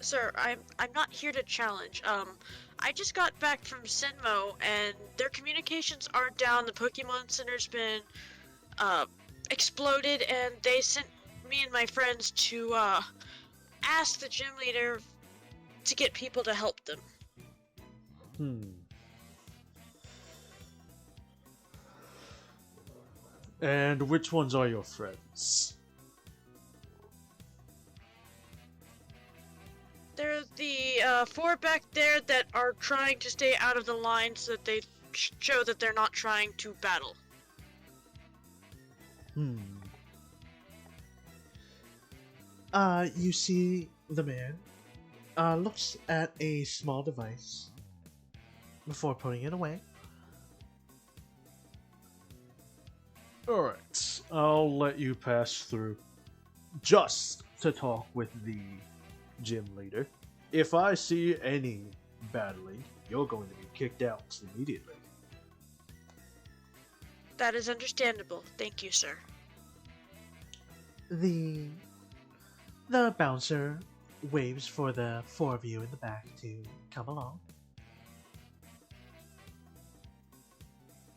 Sir, I'm not here to challenge. I just got back from Sinmo and their communications are down. The Pokemon Center's been exploded, and they sent me and my friends to ask the gym leader to get people to help them. And which ones are your friends? They're the 4 back there that are trying to stay out of the line so that they show that they're not trying to battle. You see the man looks at a small device before putting it away. Alright, I'll let you pass through just to talk with the gym leader. If I see any battling, you're going to be kicked out immediately. That is understandable. Thank you, sir. The bouncer waves for the four of you in the back to come along.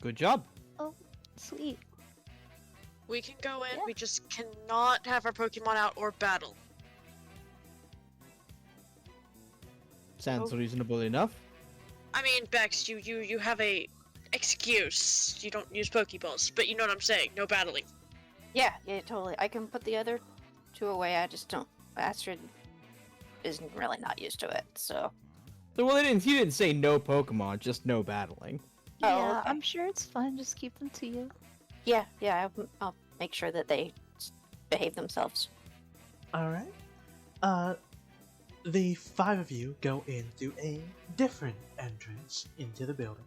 Good job. Oh, sweet. We can go in. Yeah. We just cannot have our Pokemon out or battle. Sounds Oh. reasonable enough. I mean, Bex, you have a excuse. You don't use Pokeballs, but you know what I'm saying. No battling. Yeah, totally. I can put the other two away. I just don't. Astrid is really not used to it, so. So, well, he didn't say no Pokemon, just no battling. Oh, Yeah, okay. I'm sure it's fun. Just keep them to you. Yeah, I'll make sure that they behave themselves. Alright. The five of you go in through a different entrance into the building.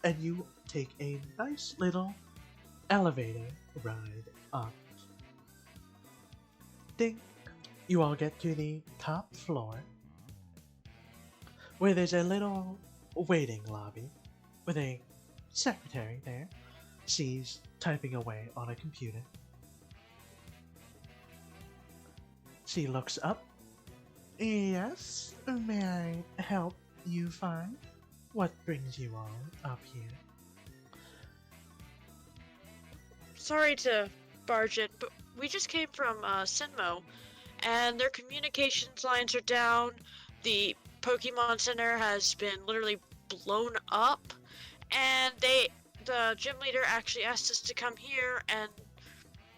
And you take a nice little elevator ride up. Ding! You all get to the top floor, where there's a little waiting lobby with a secretary there. She's typing away on a computer. She looks up. Yes, may I help you find? What brings you all up here? Sorry to barge in, but we just came from Sinmo, and their communications lines are down. The Pokemon Center has been literally blown up, and the gym leader actually asked us to come here and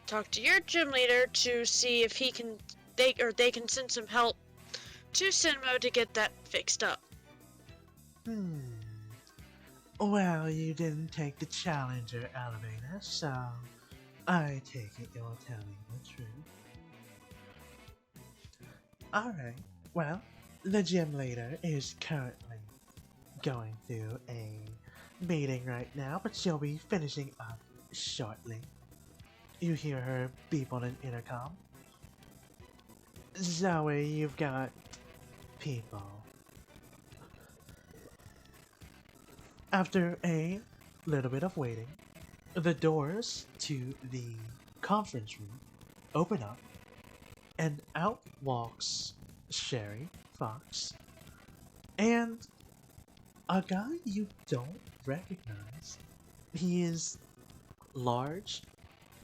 talk to your gym leader to see if they can send some help to Sinmo to get that fixed up. Well, you didn't take the Challenger elevator, so I take it you're telling the truth. Alright, well, the gym leader is currently going through a meeting right now, but she'll be finishing up shortly. You hear her beep on an intercom. Zoe, you've got people. After a little bit of waiting, the doors to the conference room open up, and out walks Sherry Fox and a guy you don't recognize. He is large,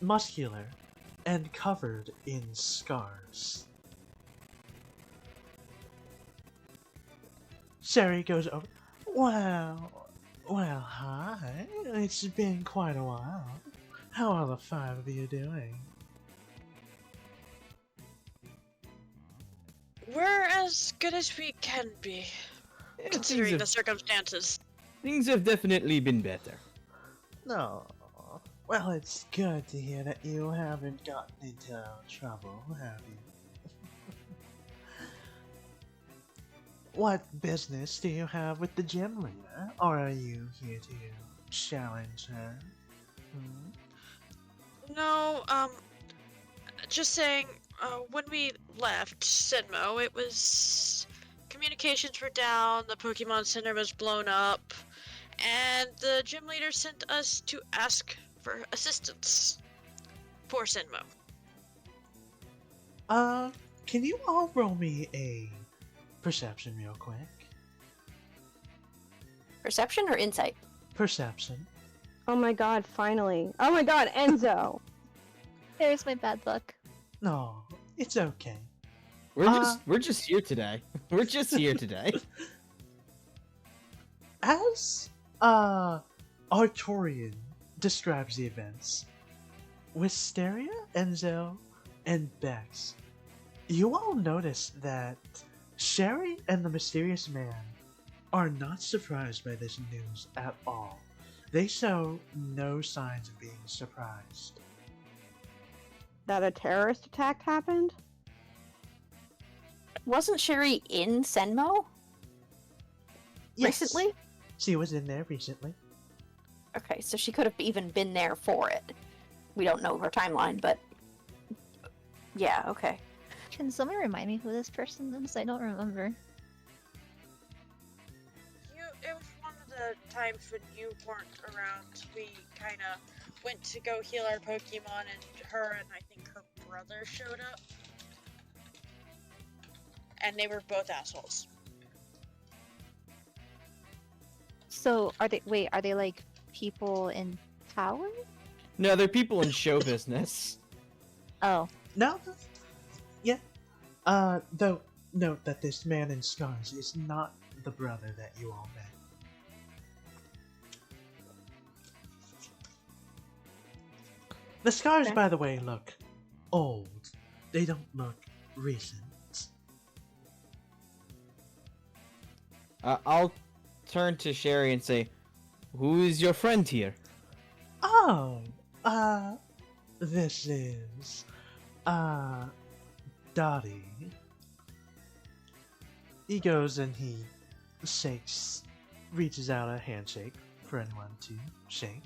muscular, and covered in scars. Sherry goes over. Well, hi. It's been quite a while. How are the five of you doing? We're as good as we can be, considering the Things circumstances. have definitely been better. No. Well, it's good to hear that you haven't gotten into trouble, have you? What business do you have with the gym leader? Or are you here to challenge her? No, just saying, when we left Sinmo, it was... communications were down, the Pokemon Center was blown up, and the gym leader sent us to ask for assistance for Sinmo. Can you all roll me a perception real quick? Perception or insight? Perception. Oh my god, finally. Oh my god, Enzo! There's my bad luck. No, it's okay. We're just here today. We're just here today. As Artorian describes the events, Wisteria, Enzo, and Bex, you all notice that Sherry and the mysterious man are not surprised by this news at all. They show no signs of being surprised. That a terrorist attack happened? Wasn't Sherry in Senmo? Yes. Recently? She was in there recently. Okay, so she could have even been there for it. We don't know her timeline, but yeah, okay. Can someone remind me who this person is? I don't remember. It was one of the times when you weren't around. We kind of went to go heal our Pokemon, and her and I think her brother showed up. And they were both assholes. So are they like people in power? No, they're people in show business. Oh. No. Yeah. Though, note that this man in scars is not the brother that you all met. The scars, Okay. by the way, look old. They don't look recent. I'll turn to Sherry and say, "Who is your friend here?" Oh, this is, Dottie. He goes and he shakes, reaches out a handshake for anyone to shake.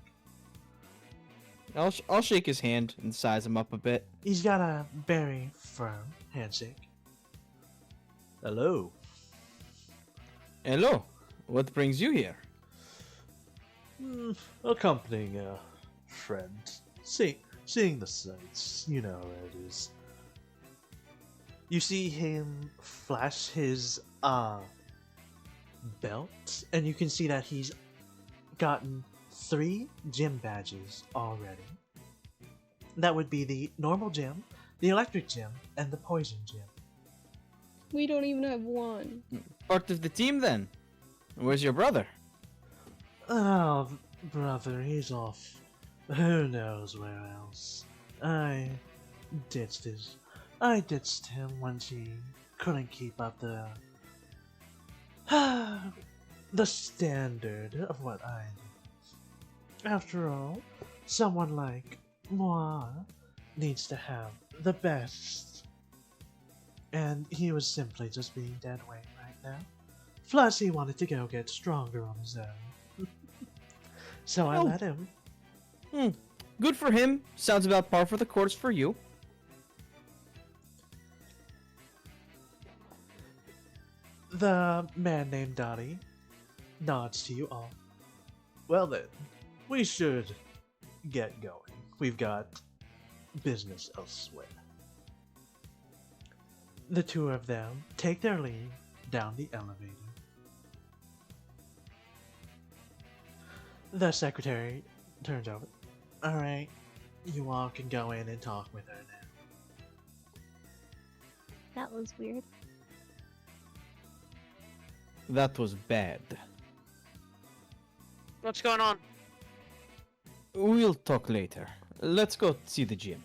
I'll shake his hand and size him up a bit. He's got a very firm handshake. Hello. Hello. What brings you here? Accompanying a friend. Seeing the sights. You know how it is. You see him flash his belt, and you can see that he's gotten 3 gym badges already. That would be the normal gym, the electric gym, and the poison gym. We don't even have one. Part of the team, then. Where's your brother? Oh, brother, he's off. Who knows where else? I ditched him when he couldn't keep up the the standard of what I do. After all, someone like moi needs to have the best. And he was simply just being dead weight right now. Plus, he wanted to go get stronger on his own. So I Oh. let him. Good for him. Sounds about par for the course for you. The man named Dottie nods to you all. Well then, we should get going. We've got business elsewhere. The two of them take their leave down the elevator. The secretary turns over. Alright, you all can go in and talk with her now. That was weird. That was bad. What's going on? We'll talk later. Let's go see the gym.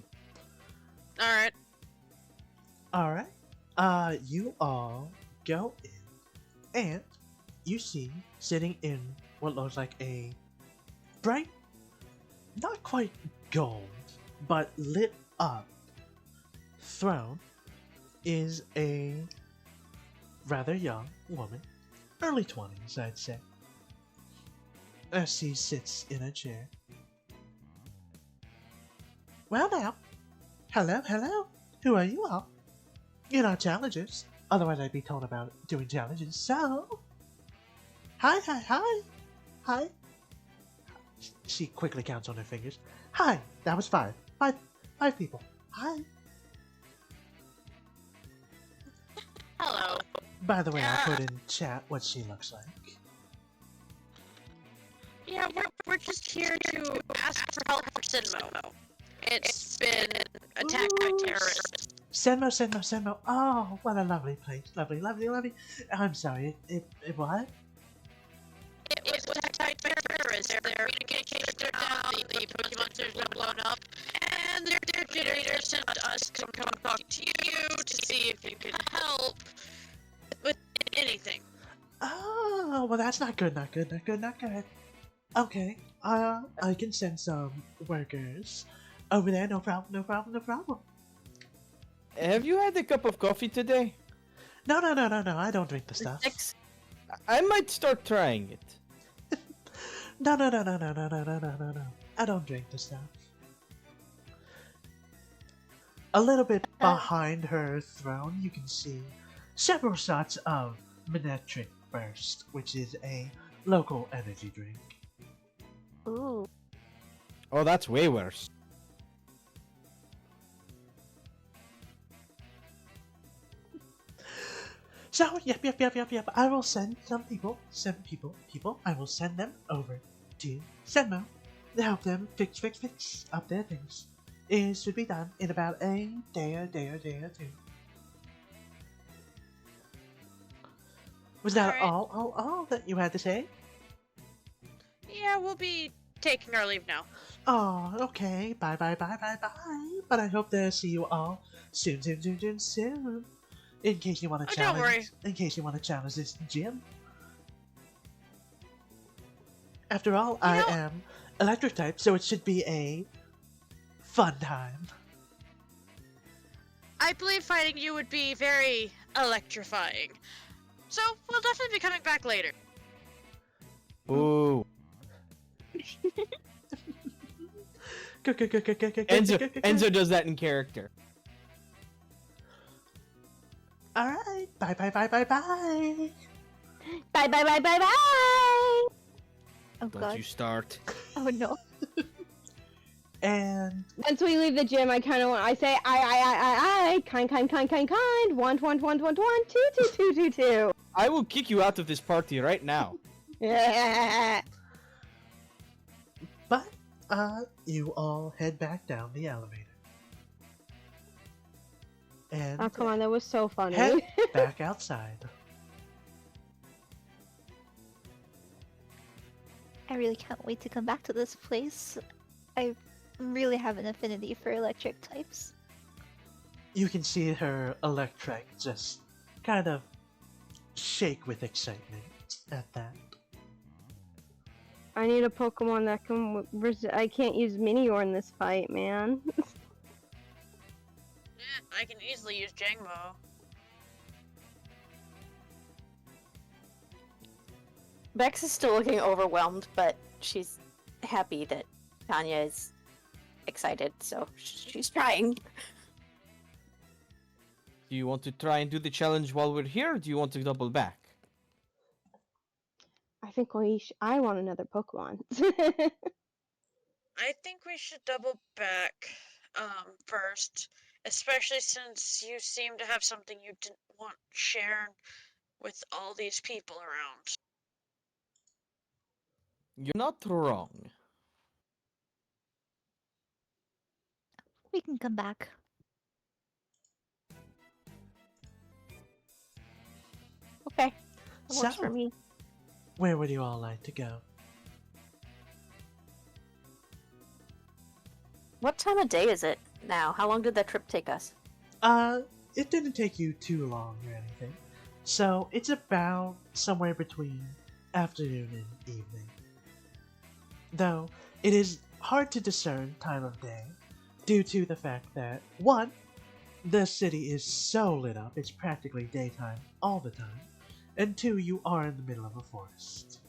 Alright. Alright, you all go in, and you see sitting in what looks like a bright, not quite gold, but lit up throne is a rather young woman, early 20s, I'd say, as she sits in a chair. Well now, hello, who are you all? You're not challengers, otherwise I'd be told about doing challenges, so... Hi. She quickly counts on her fingers. Hi, that was 5. Five people. Hi. Hello. By the way, I put in chat what she looks like. Yeah, we're just here to ask for help for Sinmo. It's been attacked by terrorists. Senmo. Oh, what a lovely place. Lovely. I'm sorry, it what? It was attacked by terrorists. Their communications are down, the Pokemon centers are blown up, and their generator sent us to come talk to you to see if you can help with anything. Oh, well that's not good. Okay, I can send some workers over there, no problem. Have you had a cup of coffee today? No, I don't drink the stuff. I might start trying it. No, no, no, no, no, no, no, no, no, no, no. I don't drink this stuff. A little bit behind her throne, you can see several shots of Manetric Burst, which is a local energy drink. Ooh. Oh, that's way worse. So, yep. I will send people. I will send them over to Senmo to help them fix up their things. It should be done in about a day or two. Was that Alright. all that you had to say? Yeah, we'll be taking our leave now. Oh, okay. Bye. But I hope to see you all soon. In case you want to Oh, don't worry. challenge this gym. After all, You I know- am electric type, so it should be a fun time. I believe fighting you would be very electrifying. So, we'll definitely be coming back later. Ooh. Enzo does that in character. All right. Bye. Bye. Oh Don't god. you start. Oh no. And Once we leave the gym, I kind of want. I say, kind. 1, 2. I will kick you out of this party right now. Yeah. but you all head back down the elevator. And Oh come on, that was so funny. head back outside. I really can't wait to come back to this place. I really have an affinity for electric types. You can see her electric just kind of shake with excitement at that. I need a Pokemon that can. I can't use Minior in this fight, man. I can easily use Jangmo. Bex is still looking overwhelmed, but she's happy that Tanya is excited, so she's trying. Do you want to try and do the challenge while we're here, or do you want to double back? I think I want another Pokemon. I think we should double back first, especially since you seem to have something you didn't want shared with all these people around. You're not wrong. We can come back. Okay, that works So- for me. Where would you all like to go? What time of day is it now? How long did that trip take us? It didn't take you too long or anything. So it's about somewhere between afternoon and evening. Though it is hard to discern time of day due to the fact that, one, the city is so lit up it's practically daytime all the time, and two, you are in the middle of a forest.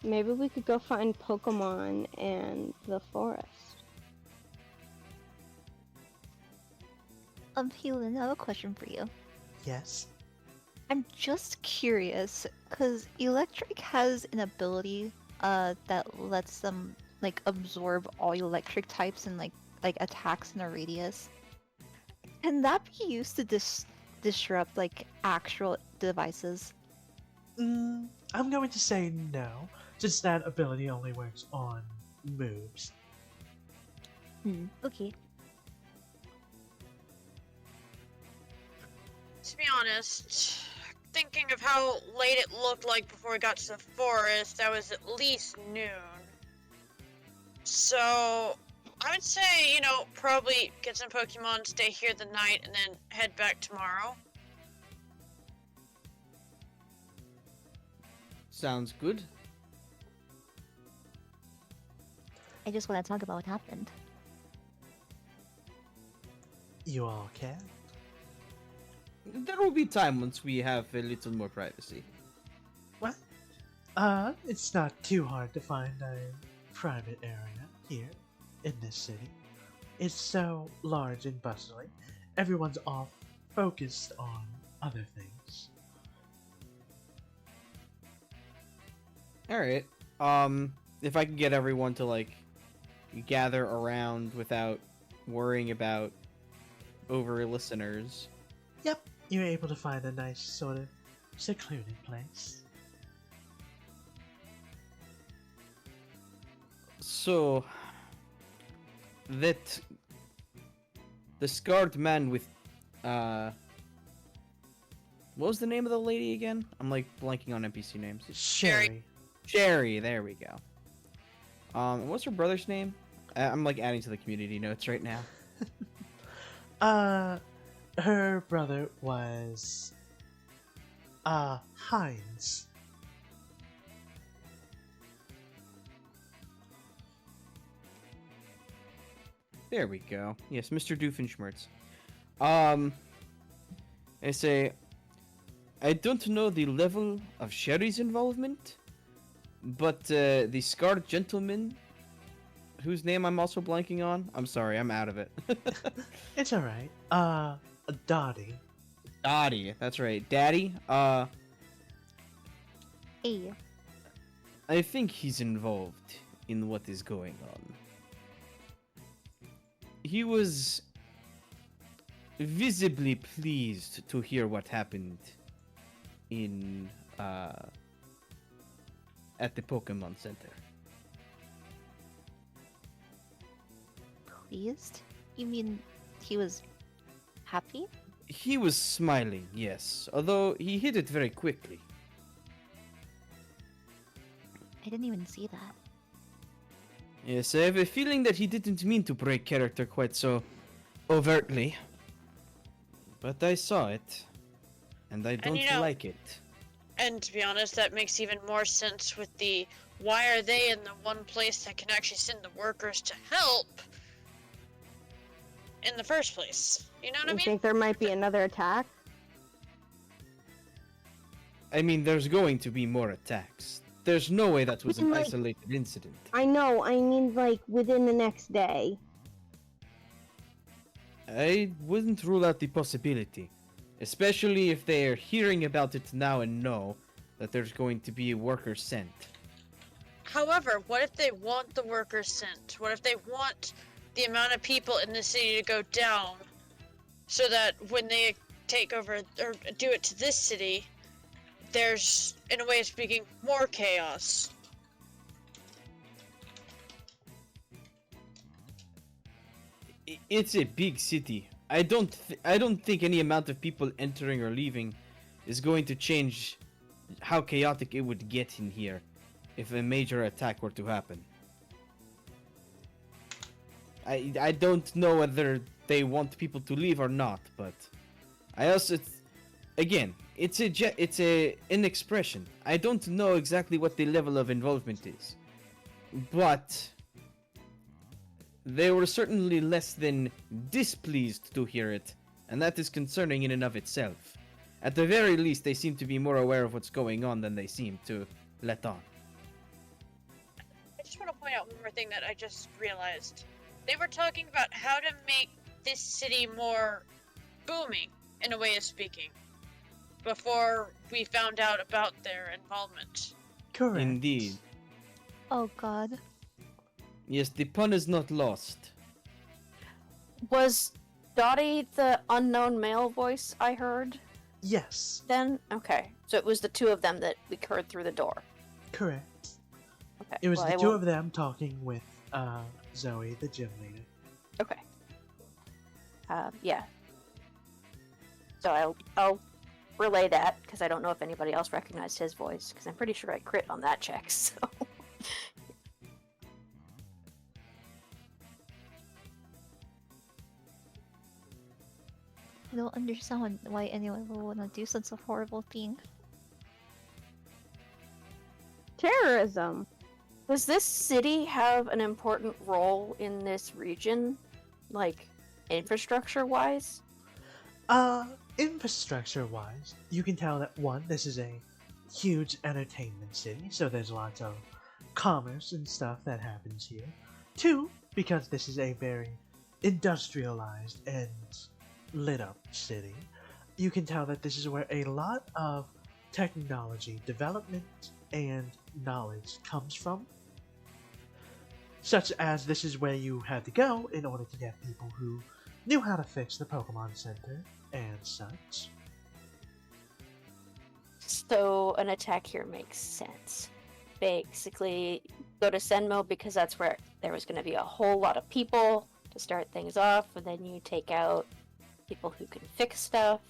Maybe we could go find Pokemon in the forest. Helen, I have a question for you. Yes? I'm just curious, because electric has an ability that lets them like absorb all electric types and like attacks in a radius. Can that be used to disrupt like actual devices? I'm going to say no, since that ability only works on moves. Okay. To be honest, thinking of how late it looked like before we got to the forest, that was at least noon. So, I would say, probably get some Pokemon, stay here the night, and then head back tomorrow. Sounds good. I just want to talk about what happened. You all can. There will be time once we have a little more privacy. What? It's not too hard to find a private area here in this city. It's so large and bustling, everyone's off focused on other things. All right. If I can get everyone to like gather around without worrying about over listeners. Yep, you're able to find a nice sort of secluded place. So that the scarred man with what was the name of the lady again? I'm like blanking on NPC names. Sherry. Sherry, there we go. What's her brother's name? I'm like adding to the community notes right now. Her brother was Heinz. There we go. Yes, Mr. Doofenshmirtz. I say, I don't know the level of Sherry's involvement, but the scarred gentleman, whose name I'm also blanking on. I'm sorry, I'm out of it. It's alright. Dottie. Daddy, that's right. Daddy, Hey. I think he's involved in what is going on. He was visibly pleased to hear what happened in at the Pokemon Center. Pleased? You mean he was happy? He was smiling, yes, although he hid it very quickly. I didn't even see that. Yes, I have a feeling that he didn't mean to break character quite so overtly. But I saw it, and I don't you know- like it. And to be honest, that makes even more sense with the why are they in the one place that can actually send the workers to help in the first place? You know what I You mean? think there might be another attack? I mean, there's going to be more attacks. There's no way that was an Like- isolated incident. I know, I mean like within the next day. I wouldn't rule out the possibility. Especially if they're hearing about it now and know that there's going to be workers sent. However, what if they want the workers sent? What if they want the amount of people in the city to go down so that when they take over or do it to this city, there's, in a way of speaking, more chaos? It's a big city. I don't think any amount of people entering or leaving is going to change how chaotic it would get in here if a major attack were to happen. I don't know whether they want people to leave or not, but I also again, it's an expression. I don't know exactly what the level of involvement is, but they were certainly less than displeased to hear it, and that is concerning in and of itself. At the very least, they seem to be more aware of what's going on than they seem to let on. I just want to point out one more thing that I just realized. They were talking about how to make this city more booming, in a way of speaking, before we found out about their involvement. Correct. Indeed. Oh god. Yes, the pun is not lost. Was Dottie the unknown male voice I heard Yes, then? Okay. So it was the two of them that we heard through the door. correct. Okay. It was well, the I two won't- of them talking with Zoe, the gym leader. Okay. Yeah. So I'll relay that because I don't know if anybody else recognized his voice because I'm pretty sure I crit on that check. So. I don't understand why anyone would want to do such a horrible thing. Terrorism. Does this city have an important role in this region, like infrastructure-wise? Infrastructure-wise, you can tell that one, this is a huge entertainment city, so there's lots of commerce and stuff that happens here. Two, because this is a very industrialized and lit up city, you can tell that this is where a lot of technology development and knowledge comes from. Such as this is where you had to go in order to get people who knew how to fix the Pokemon Center and such. So an attack here makes sense. Basically, go to Senmo because that's where there was going to be a whole lot of people to start things off, and then you take out people who can fix stuff.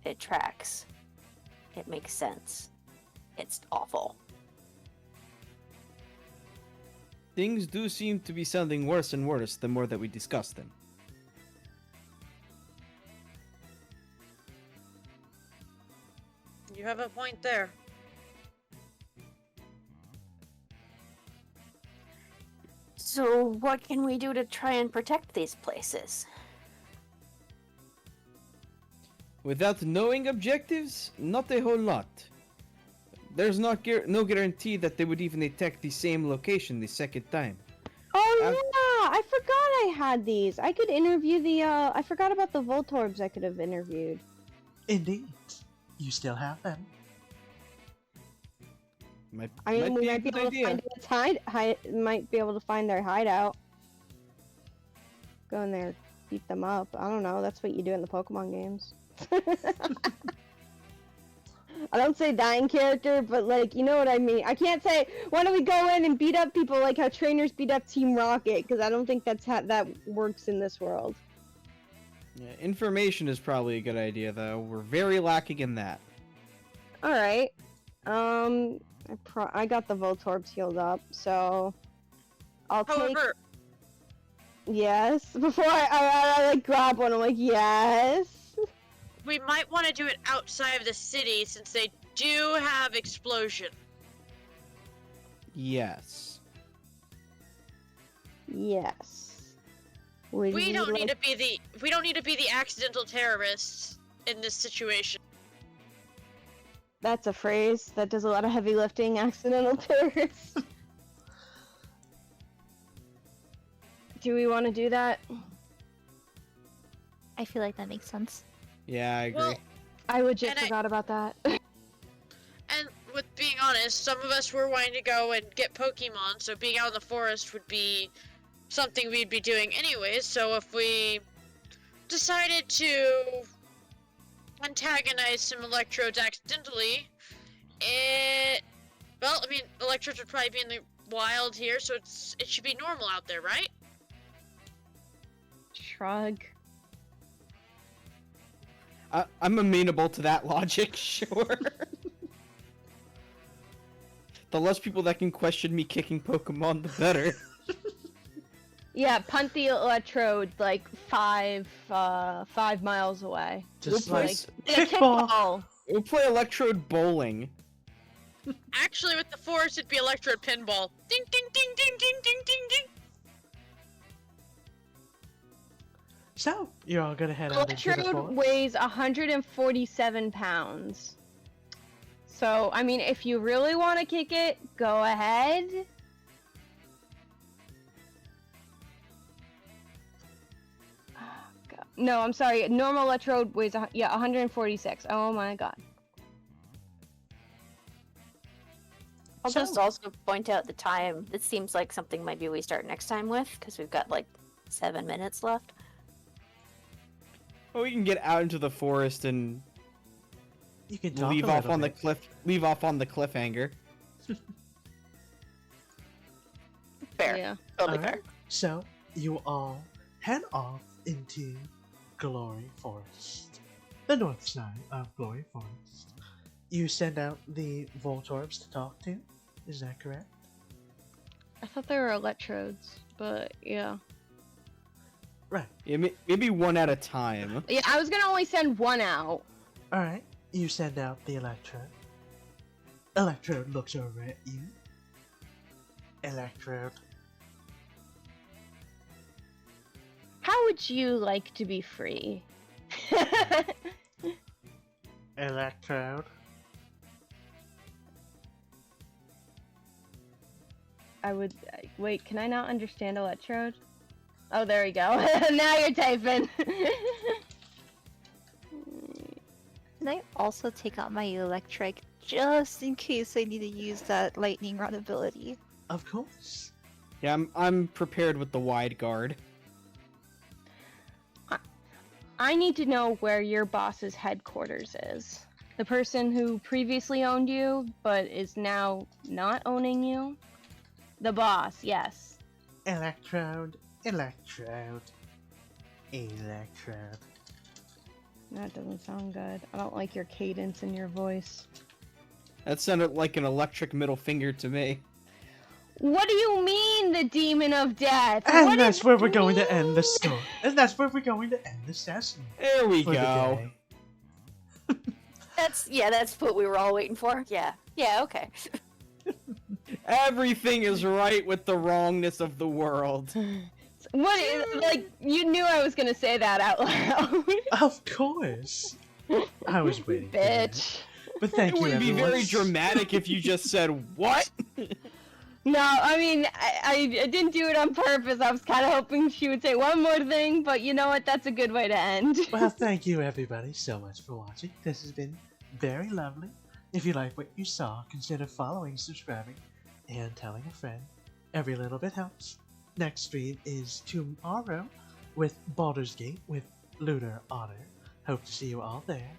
It tracks. It makes sense. It's awful. Things do seem to be sounding worse and worse the more that we discuss them. You have a point there. So what can we do to try and protect these places? Without knowing objectives, not a whole lot. There's no guarantee that they would even attack the same location the second time. Oh I've- yeah, I forgot I had these. I could interview the. I forgot about the Voltorbs I could have interviewed. Indeed, you still have them. I mean, we be a might be good able to find its might be able to find their hideout. Go in there, beat them up. I don't know. That's what you do in the Pokemon games. I don't say dying character, but like, you know what I mean. I can't say, why don't we go in and beat up people like how trainers beat up Team Rocket, because I don't think that's how that works in this world. Yeah, information is probably a good idea, though. We're very lacking in that. All right. I got the Voltorbs healed up, so I'll take. However, Yes. Before I like grab one, I'm like, yes. we might want to do it outside of the city since they do have explosion. Yes. Yes. We don't need to be the accidental terrorists in this situation. That's a phrase that does a lot of heavy lifting. Accidental terrorists. Do we want to do that? I feel like that makes sense. Yeah, I agree. Well, I legit And I- forgot about that. and with being honest, some of us were wanting to go and get Pokemon, so being out in the forest would be something we'd be doing anyways. So if we decided to antagonize some Electrodes accidentally, Electrodes would probably be in the wild here, so it should be normal out there, right? Shrug. I'm amenable to that logic, sure. The less people that can question me kicking Pokemon, the better. Yeah, punt the Electrode like 5 miles away. Just We'll like Yeah, kickball. We'll play Electrode bowling. Actually, with the forest, it'd be Electrode pinball. Ding, ding, ding, ding, ding, ding, ding, ding. So you're all gonna head out into the Electrode forest. weighs 147 pounds. So, I mean, if you really want to kick it, go ahead. God. No, I'm sorry. Normal Electrode weighs 146. Oh my god. I'll just So- also point out the time. This seems like something maybe we start next time with, because we've got like 7 minutes left. Well, we can get out into the forest and You can talk leave a off little on the bit. cliff. Leave off on the cliffhanger. Fair. Yeah. Totally Alright. fair. So you all head off into Glory Forest, the north side of Glory Forest. You send out the Voltorbs to talk to. Is that correct? I thought they were Electrodes, but yeah. Right. Yeah, maybe one at a time. Yeah, I was gonna only send one out. All right. You send out the Electrode. Electrode looks over at you. Electrode. How would you like to be free? Electrode. wait. Can I not understand Electrode? Oh, there we go. Now you're typing. Can I also take out my electric just in case I need to use that lightning rod ability? Of course. Yeah, I'm prepared with the wide guard. I need to know where your boss's headquarters is. The person who previously owned you, but is now not owning you. The boss, yes. Electrode, electrode, electrode. That doesn't sound good. I don't like your cadence in your voice. That sounded like an electric middle finger to me. What do you mean, the demon of death? And What that's does where it we're going to mean? end the story. And that's where we're going to end the session. There we for the go. day. That's what we were all waiting for. Yeah. Yeah, okay. Everything is right with the wrongness of the world. Like, you knew I was gonna say that out loud. Of course. I was waiting for that. Bitch. But thank It you, would be everyone. very dramatic if you just said, what? No, I mean, I didn't do it on purpose. I was kind of hoping she would say one more thing, but you know what? That's a good way to end. Well, thank you, everybody, so much for watching. This has been very lovely. If you like what you saw, consider following, subscribing, and telling a friend. Every little bit helps. Next stream is tomorrow with Baldur's Gate with Lunar Otter. Hope to see you all there.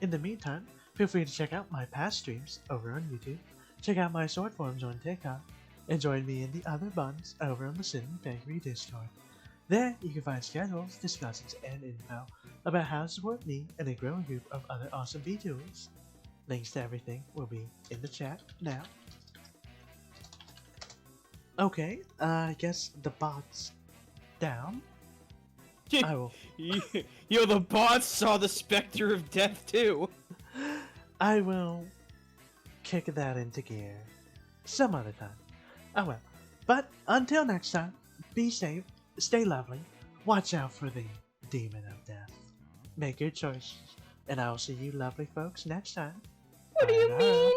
In the meantime, feel free to check out my past streams over on YouTube. Check out my short forms on TikTok. And join me in the other buns over on the Cinnamon Bakery Discord. There, you can find schedules, discussions, and info about how to support me and a growing group of other awesome VTubers. Links to everything will be in the chat now. Okay, I guess the bot's down. I will. Yo, the bots saw the Spectre of Death too. I will kick that into gear some other time. Oh well. But until next time, be safe, stay lovely, watch out for the demon of death. Make good choices, and I will see you lovely folks next time. What do you Bye-bye. mean,